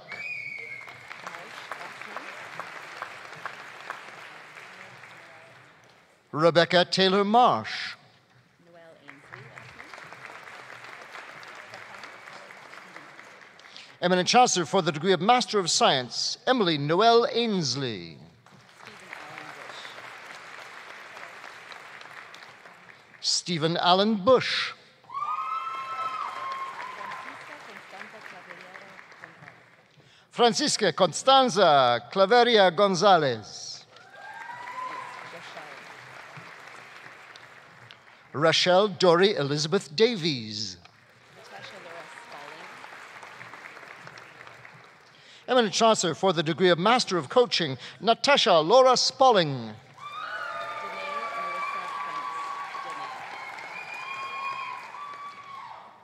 Rebecca Taylor Marsh. Eminent Chancellor for the degree of Master of Science, Emily Noel Ainsley. Stephen Allen Bush. Francisca Constanza Claveria Gonzalez. Rachel Dory Elizabeth Davies. Eminent Chancellor for the degree of Master of Coaching, Natasha Laura Spalling.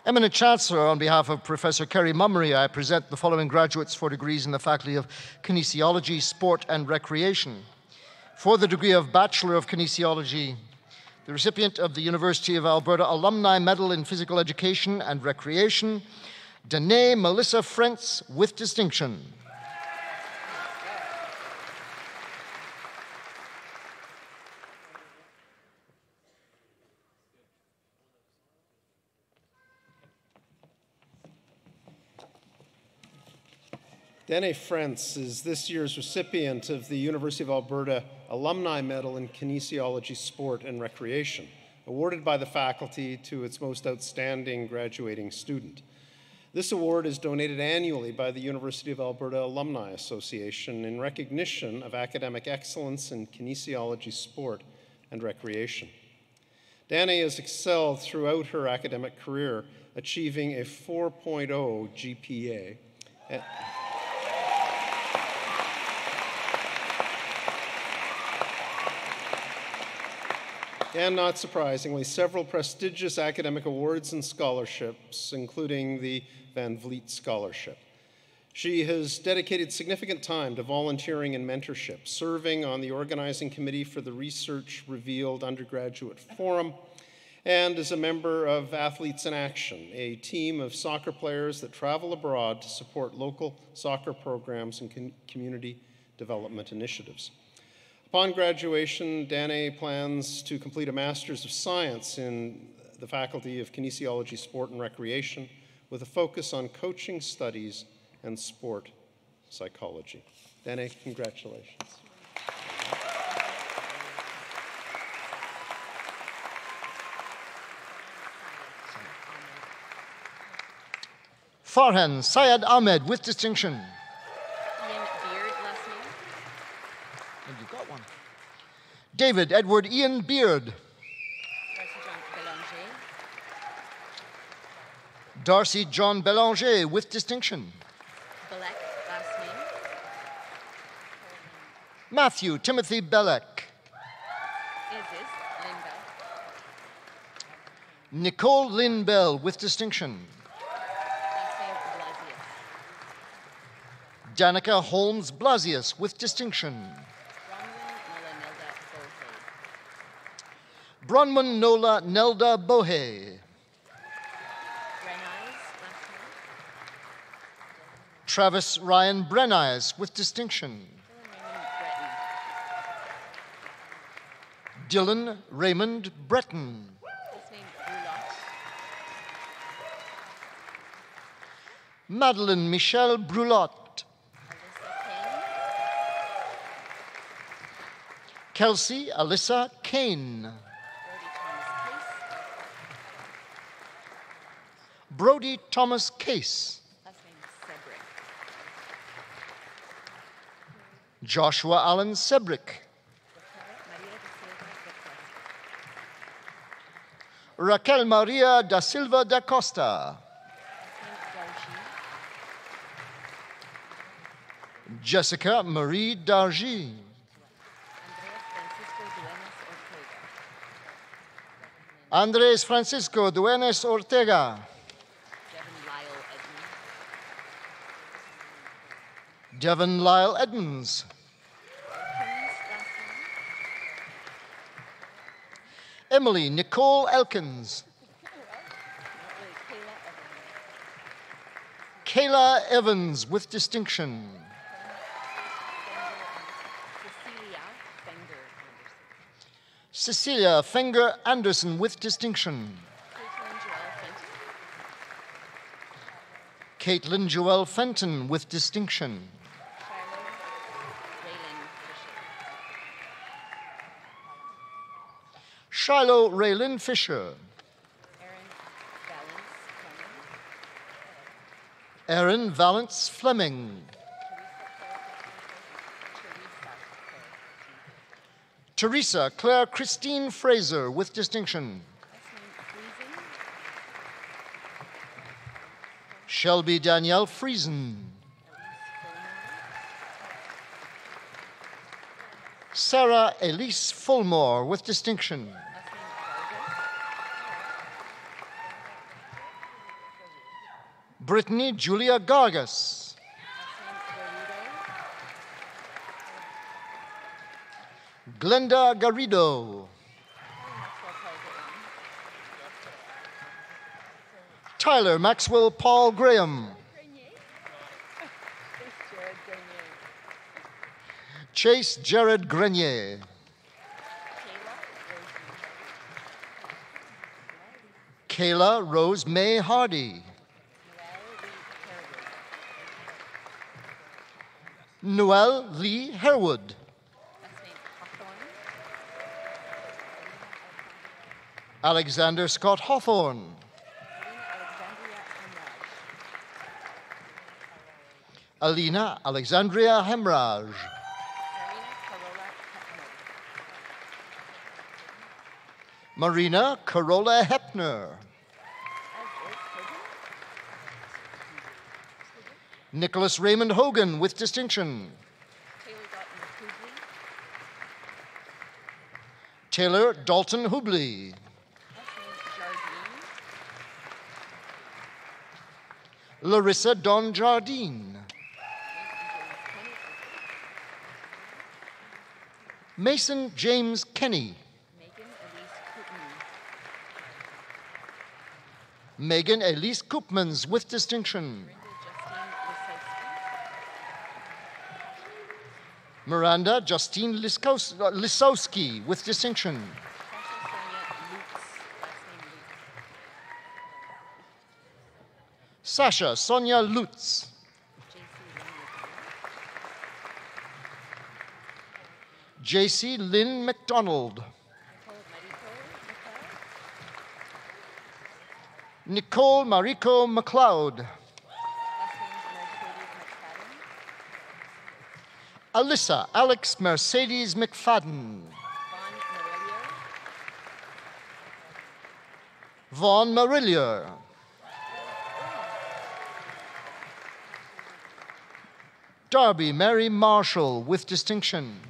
Eminent Chancellor, on behalf of Professor Kerry Mummery, I present the following graduates for degrees in the Faculty of Kinesiology, Sport and Recreation. For the degree of Bachelor of Kinesiology, the recipient of the University of Alberta Alumni Medal in Physical Education and Recreation, Danae Melissa Frentz with distinction. Danae Frentz is this year's recipient of the University of Alberta Alumni Medal in Kinesiology, Sport and Recreation, awarded by the faculty to its most outstanding graduating student. This award is donated annually by the University of Alberta Alumni Association in recognition of academic excellence in kinesiology, sport, and recreation. Danae has excelled throughout her academic career, achieving a 4.0 GPA. And not surprisingly, several prestigious academic awards and scholarships, including the Van Vliet Scholarship. She has dedicated significant time to volunteering and mentorship, serving on the organizing committee for the Research Revealed Undergraduate Forum, and is a member of Athletes in Action, a team of soccer players that travel abroad to support local soccer programs and community development initiatives. Upon graduation, Danae plans to complete a Master's of Science in the Faculty of Kinesiology, Sport and Recreation with a focus on coaching studies and sport psychology. Danae, congratulations. Farhan Syed Ahmed with distinction. David Edward Ian Beard. Darcy John Belanger with distinction. Matthew Timothy Belek. Nicole Lynn Bell with distinction. Danica Holmes Blasius with distinction. Bronwyn Nola Nelda Bohe. Travis Ryan Brennies with distinction. Dylan Raymond Breton. Madeline Michelle Brulot. Kelsey Alyssa Kane. Brody Thomas Case. Joshua Allen Sebrick. Raquel Maria da Silva da Costa. Jessica Marie Dargy. Andres Francisco Duenes Ortega. Devon Lyle Edmonds. Emily Nicole Elkins. Kayla Evans with distinction. Cecilia Fenger Anderson with distinction. Caitlin Joelle Fenton with distinction. Shiloh Raylan Fisher. Erin Valance Fleming. Teresa Claire Christine Fraser with distinction. Shelby Danielle Friesen. Sarah Elise Fulmore with distinction. Brittany Julia Gargas. Glenda Garrido. Tyler Maxwell Paul Graham. Chase Jared Grenier. Kayla Rose May Hardy. Noelle Lee Herwood. Alexander Scott Hawthorne. Alina Alexandria Hemraj. Marina Carola Hepner. Nicholas Raymond Hogan with distinction. Taylor Dalton Hubley. Larissa Don Jardine. Mason James Kenny. Megan Elise Koopmans with distinction. Miranda Justine Lisowski with distinction. Sasha Sonia Lutz. JC Lynn McDonald. Nicole Mariko McLeod. Alyssa Alex Mercedes McFadden. Vaughn Marillier. Darby Mary Marshall with distinction.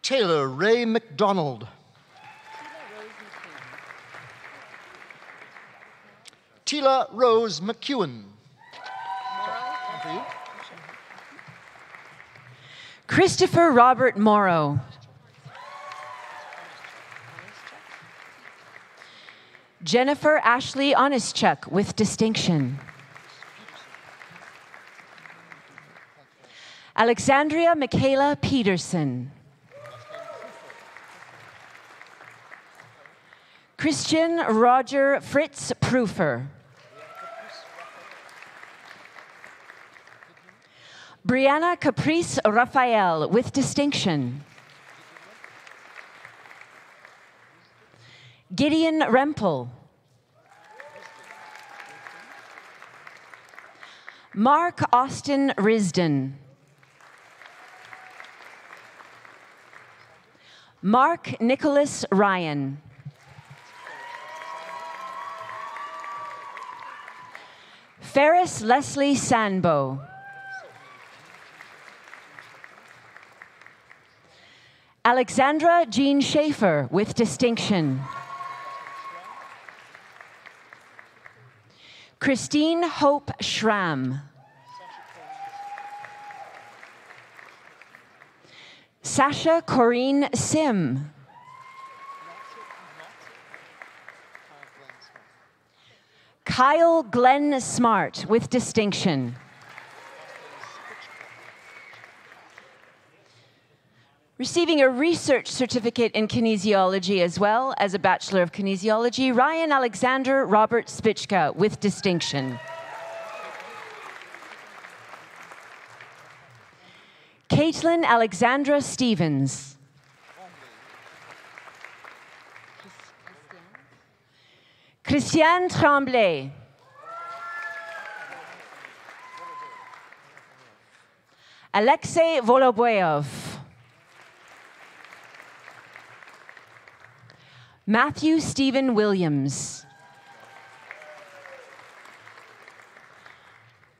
Taylor Ray McDonald. Tila Rose McEwen. Christopher Robert Morrow. Jennifer Ashley Onischuk with distinction. Alexandria Michaela Peterson. Christian Roger Fritz Proofer. Brianna Caprice Raphael with distinction. Gideon Rempel. Mark Austin Risden. Mark Nicholas Ryan. Ferris Leslie Sanbo. Alexandra Jean Schaefer with distinction. Christine Hope Schramm. Sasha Corrine Sim. Kyle Glenn Smart with distinction. Receiving a research certificate in kinesiology as well as a Bachelor of Kinesiology, Ryan Alexander Robert Spichka with distinction. Caitlin Alexandra Stevens. Christiane Tremblay. Alexei Voloboyov. Matthew Stephen Williams.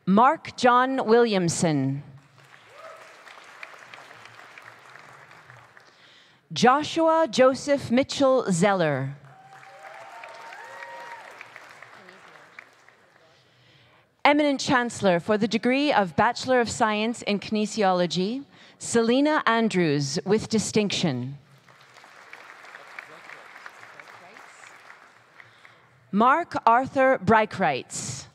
Mark John Williamson. Joshua Joseph Mitchell Zeller. Eminent Chancellor for the degree of Bachelor of Science in Kinesiology, Selena Andrews with distinction. Mark Arthur Breichreitz.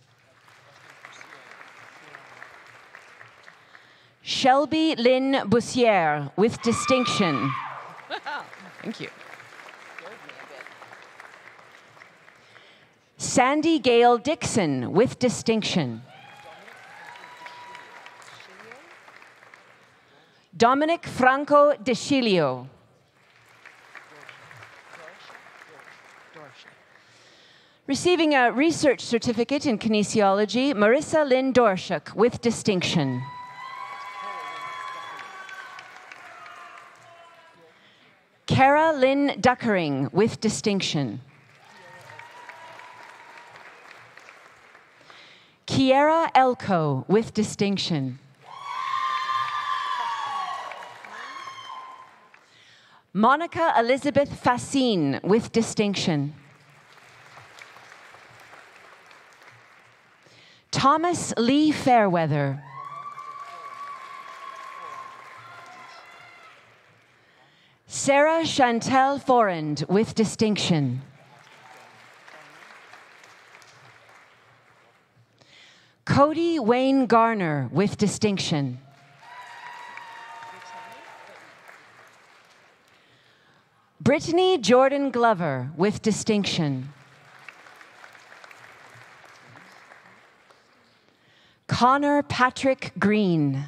Shelby Lynn Bussière with distinction. Thank you. Sandy Gale Dixon with distinction. Dominic Franco De Chilio. Receiving a research certificate in kinesiology, Marissa Lynn Dorshuk with distinction. Kara Lynn Duckering with distinction. Kiera Elko with distinction. Monica Elizabeth Fascine with distinction. Thomas Lee Fairweather. Sarah Chantel Forand with distinction. Cody Wayne Garner with distinction. Brittany Jordan Glover with distinction. Connor Patrick Green.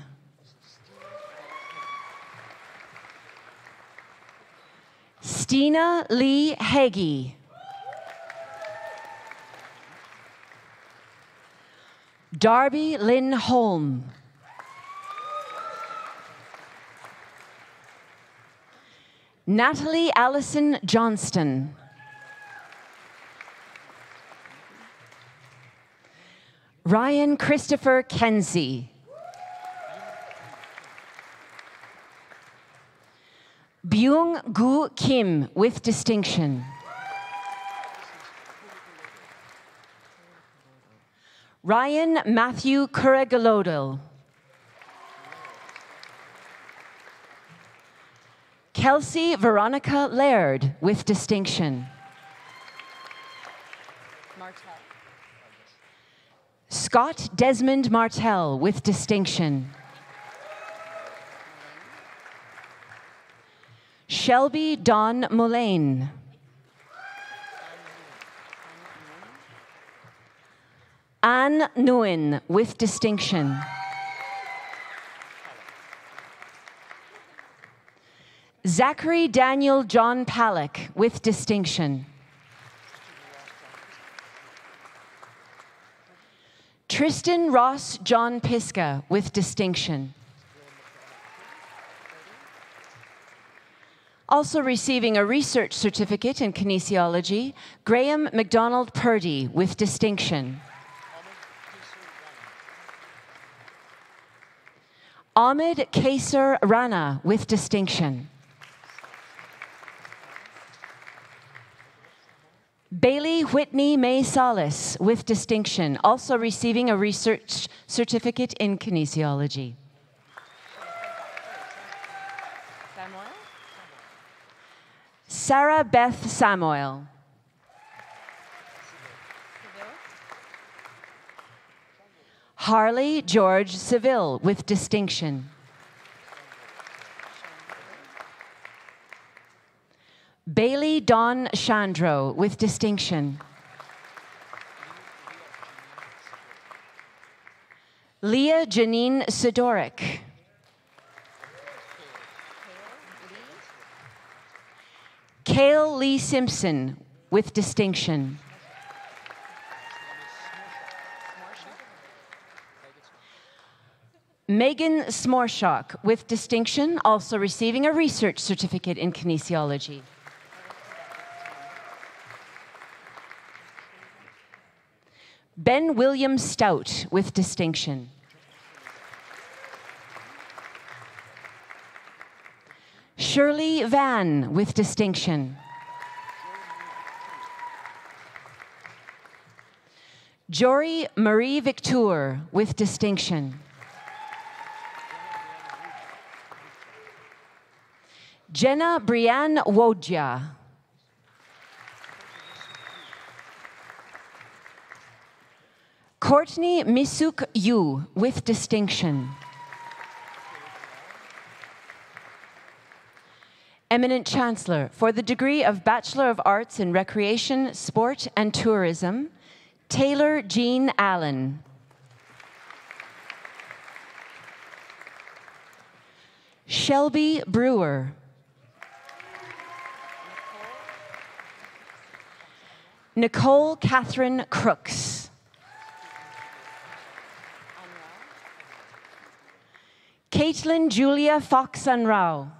Stina Lee Hagee. Darby Lynn Holm. Natalie Allison Johnston. Ryan Christopher Kenzie. Byung Gu Kim with distinction. Ryan Matthew Kuragolodil. Kelsey Veronica Laird with distinction. Martell. Scott Desmond Martell with distinction. Shelby Dawn Mullane. Anne Nguyen with distinction. Zachary Daniel John Palak with distinction. Tristan Ross John Piska with distinction. Also receiving a research certificate in kinesiology, Graham MacDonald Purdy with distinction. Ahmed Kaser Rana with distinction. Bailey Whitney May Salas with distinction, also receiving a research certificate in kinesiology. Sarah Beth Samuel. Harley George Seville with distinction. Bailey Dawn Chandro with distinction. Leah Janine Sidorik. Cale Lee Simpson, with distinction. Megan Smorshock, with distinction, also receiving a research certificate in kinesiology. Ben William Stout, with distinction. Shirley Van, with distinction. Jory Marie Victor, with distinction. Jenna Brianne Wodja. Courtney Misuk Yu, with distinction. Eminent Chancellor, for the degree of Bachelor of Arts in Recreation, Sport and Tourism, Taylor Jean Allen. Shelby Brewer. Nicole Catherine Crooks. Caitlin Julia Fox-Unrao.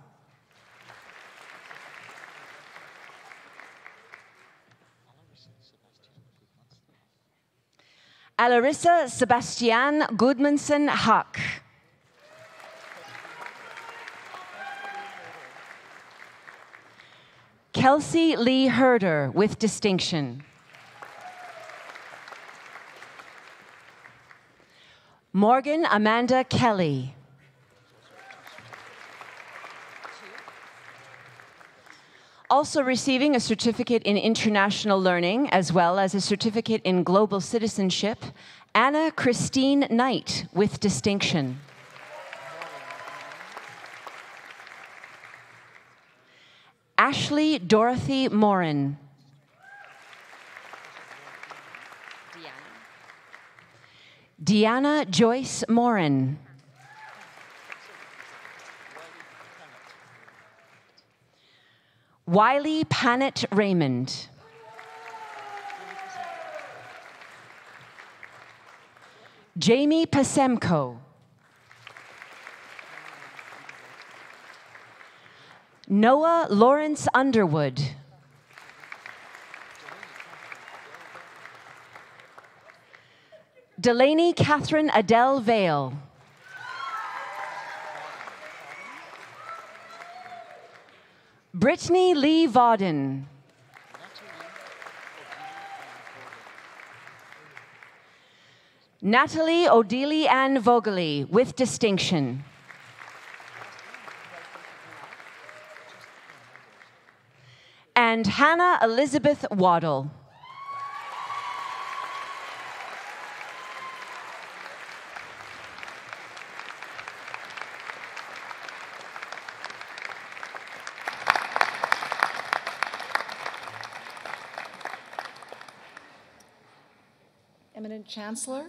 Alarissa Sebastian Gudmundsson Hack. Kelsey Lee Herder, with distinction. Morgan Amanda Kelly. Also receiving a certificate in international learning, as well as a certificate in global citizenship, Anna Christine Knight, with distinction. Ashley Dorothy Morin. Deanna Joyce Morin. Wiley Panet Raymond. Jamie Pasemko. Noah Lawrence Underwood. Delaney Catherine Adele Vale. Brittany Lee Vauden. Natalie Odili Ann Vogeli, with distinction. And Hannah Elizabeth Waddle. Eminent Chancellor,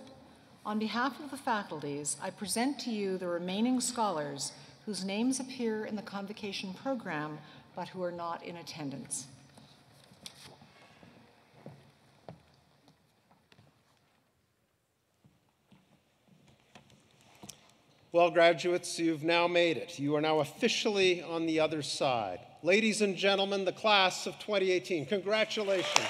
on behalf of the faculties, I present to you the remaining scholars whose names appear in the Convocation program, but who are not in attendance. Well, graduates, you've now made it. You are now officially on the other side. Ladies and gentlemen, the class of 2018, congratulations.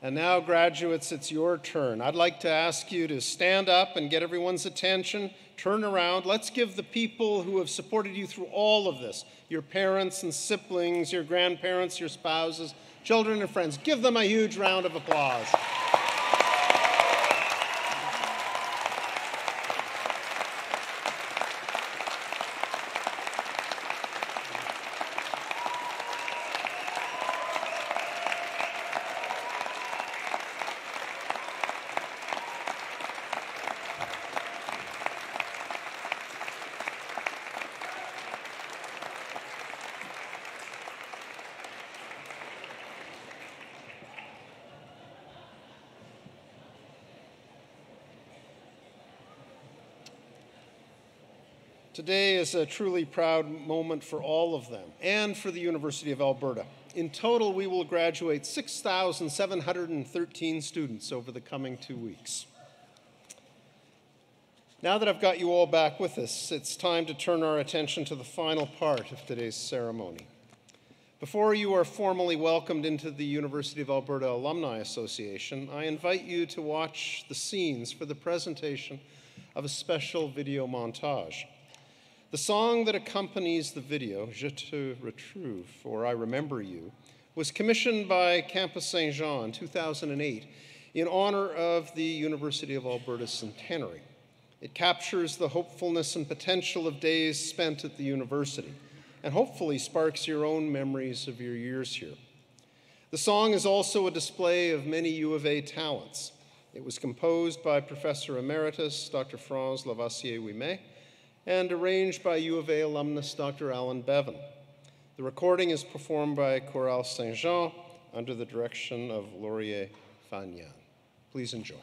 And now, graduates, it's your turn. I'd like to ask you to stand up and get everyone's attention, turn around. Let's give the people who have supported you through all of this, your parents and siblings, your grandparents, your spouses, children and friends, give them a huge round of applause. Today is a truly proud moment for all of them and for the University of Alberta. In total, we will graduate 6,713 students over the coming 2 weeks. Now that I've got you all back with us, it's time to turn our attention to the final part of today's ceremony. Before you are formally welcomed into the University of Alberta Alumni Association, I invite you to watch the scenes for the presentation of a special video montage. The song that accompanies the video, Je te retrouve, or I Remember You, was commissioned by Campus Saint-Jean in 2008 in honor of the University of Alberta's centenary. It captures the hopefulness and potential of days spent at the university, and hopefully sparks your own memories of your years here. The song is also a display of many U of A talents. It was composed by Professor Emeritus Dr. Franz Lavassier-Ouimet, and arranged by U of A alumnus Dr. Alan Bevan. The recording is performed by Chorale Saint-Jean under the direction of Laurier Fagnan. Please enjoy.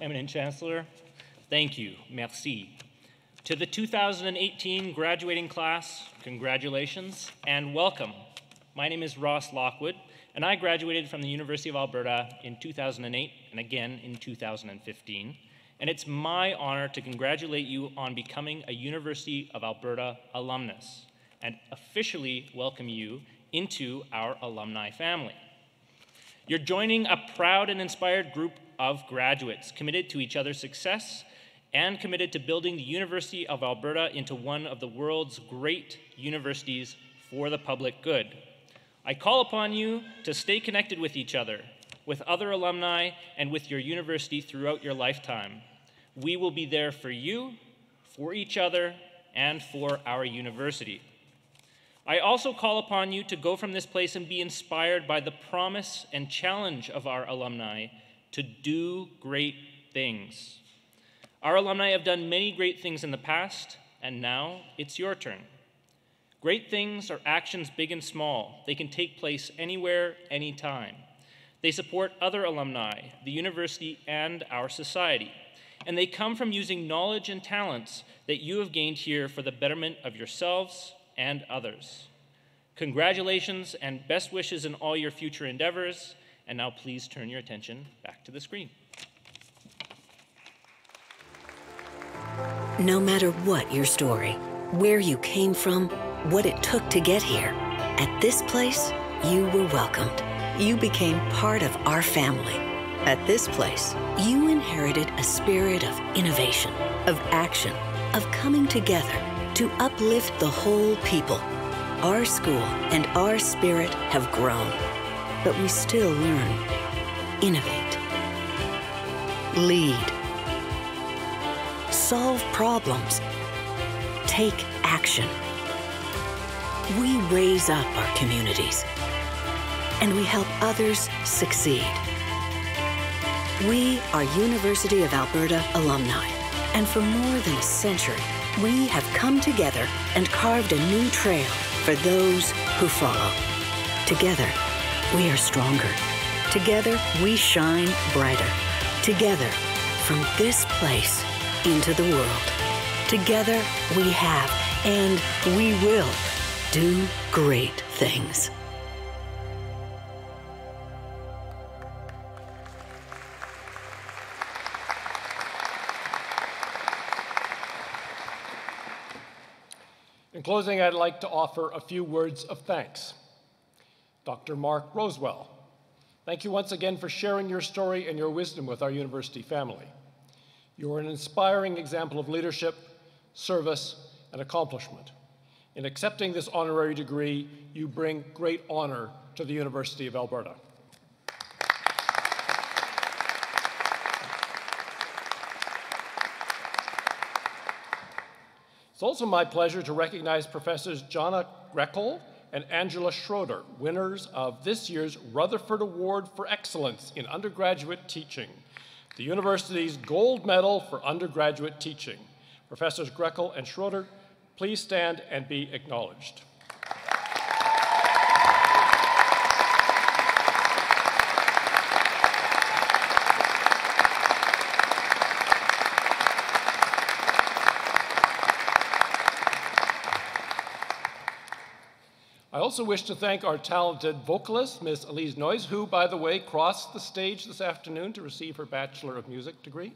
Eminent Chancellor, thank you, merci. To the 2018 graduating class, congratulations and welcome. My name is Ross Lockwood, and I graduated from the University of Alberta in 2008 and again in 2015. And it's my honor to congratulate you on becoming a University of Alberta alumnus and officially welcome you into our alumni family. You're joining a proud and inspired group of graduates committed to each other's success and committed to building the University of Alberta into one of the world's great universities for the public good. I call upon you to stay connected with each other, with other alumni, and with your university throughout your lifetime. We will be there for you, for each other, and for our university. I also call upon you to go from this place and be inspired by the promise and challenge of our alumni to do great things. Our alumni have done many great things in the past, and now it's your turn. Great things are actions big and small. They can take place anywhere, anytime. They support other alumni, the university, and our society. And they come from using knowledge and talents that you have gained here for the betterment of yourselves and others. Congratulations and best wishes in all your future endeavors. And now please turn your attention back to the screen. No matter what your story, where you came from, what it took to get here, at this place, you were welcomed. You became part of our family. At this place, you inherited a spirit of innovation, of action, of coming together to uplift the whole people. Our school and our spirit have grown, but we still learn, innovate, lead, solve problems, take action. We raise up our communities, and we help others succeed. We are University of Alberta alumni, and for more than a century, we have come together and carved a new trail for those who follow. Together, we are stronger. Together, we shine brighter. Together, from this place into the world. Together, we have and we will do great things. In closing, I'd like to offer a few words of thanks. Dr. Mark Rowswell, thank you once again for sharing your story and your wisdom with our university family. You are an inspiring example of leadership, service, and accomplishment. In accepting this honorary degree, you bring great honor to the University of Alberta. It's also my pleasure to recognize Professors Jonna Greckel and Angela Schroeder, winners of this year's Rutherford Award for Excellence in Undergraduate Teaching, the university's gold medal for undergraduate teaching. Professors Greckel and Schroeder, please stand and be acknowledged. I also wish to thank our talented vocalist, Miss Elise Noyes, who, by the way, crossed the stage this afternoon to receive her Bachelor of Music degree.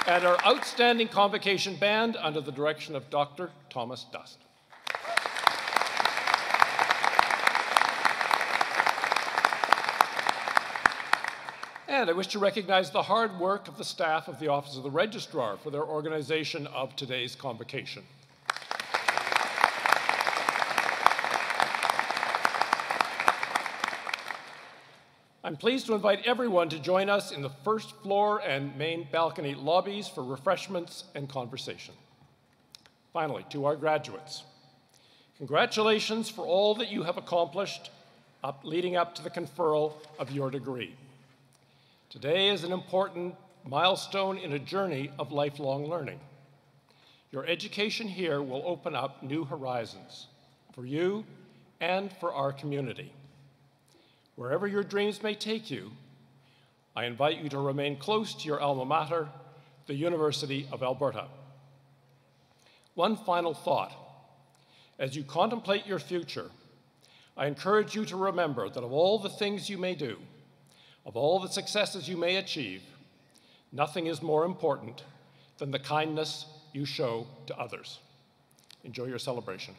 And our outstanding Convocation band under the direction of Dr. Thomas Dust. And I wish to recognize the hard work of the staff of the Office of the Registrar for their organization of today's Convocation. I'm pleased to invite everyone to join us in the first floor and main balcony lobbies for refreshments and conversation. Finally, to our graduates, congratulations for all that you have accomplished leading up to the conferral of your degree. Today is an important milestone in a journey of lifelong learning. Your education here will open up new horizons for you and for our community. Wherever your dreams may take you, I invite you to remain close to your alma mater, the University of Alberta. One final thought. As you contemplate your future, I encourage you to remember that of all the things you may do, of all the successes you may achieve, nothing is more important than the kindness you show to others. Enjoy your celebration.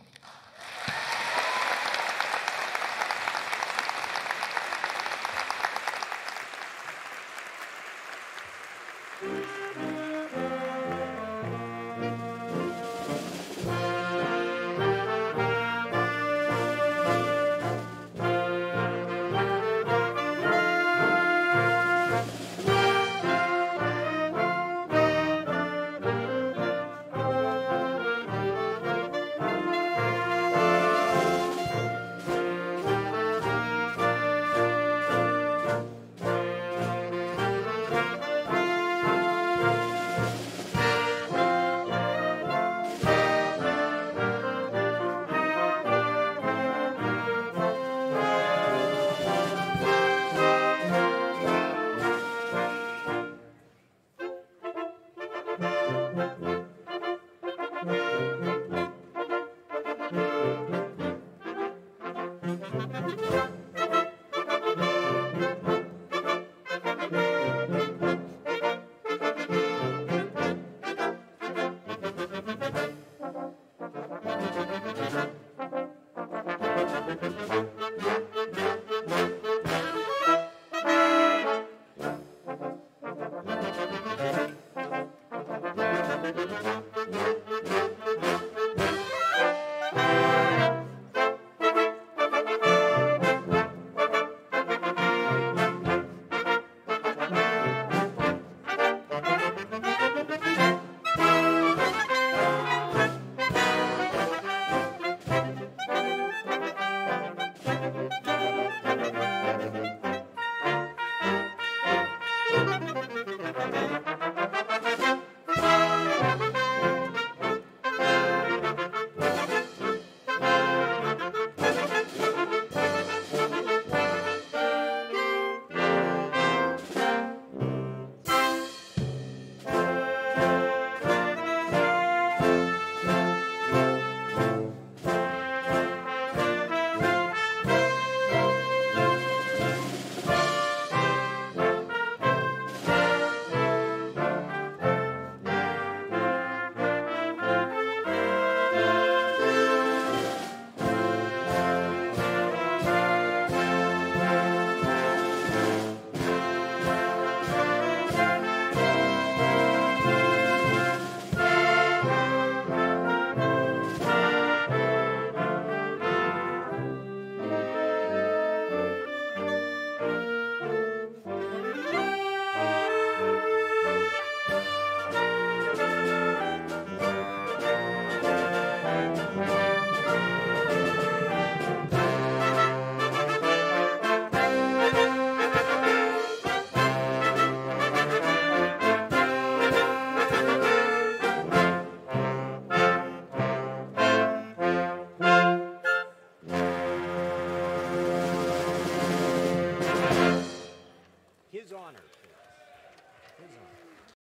His honor, please. His honor.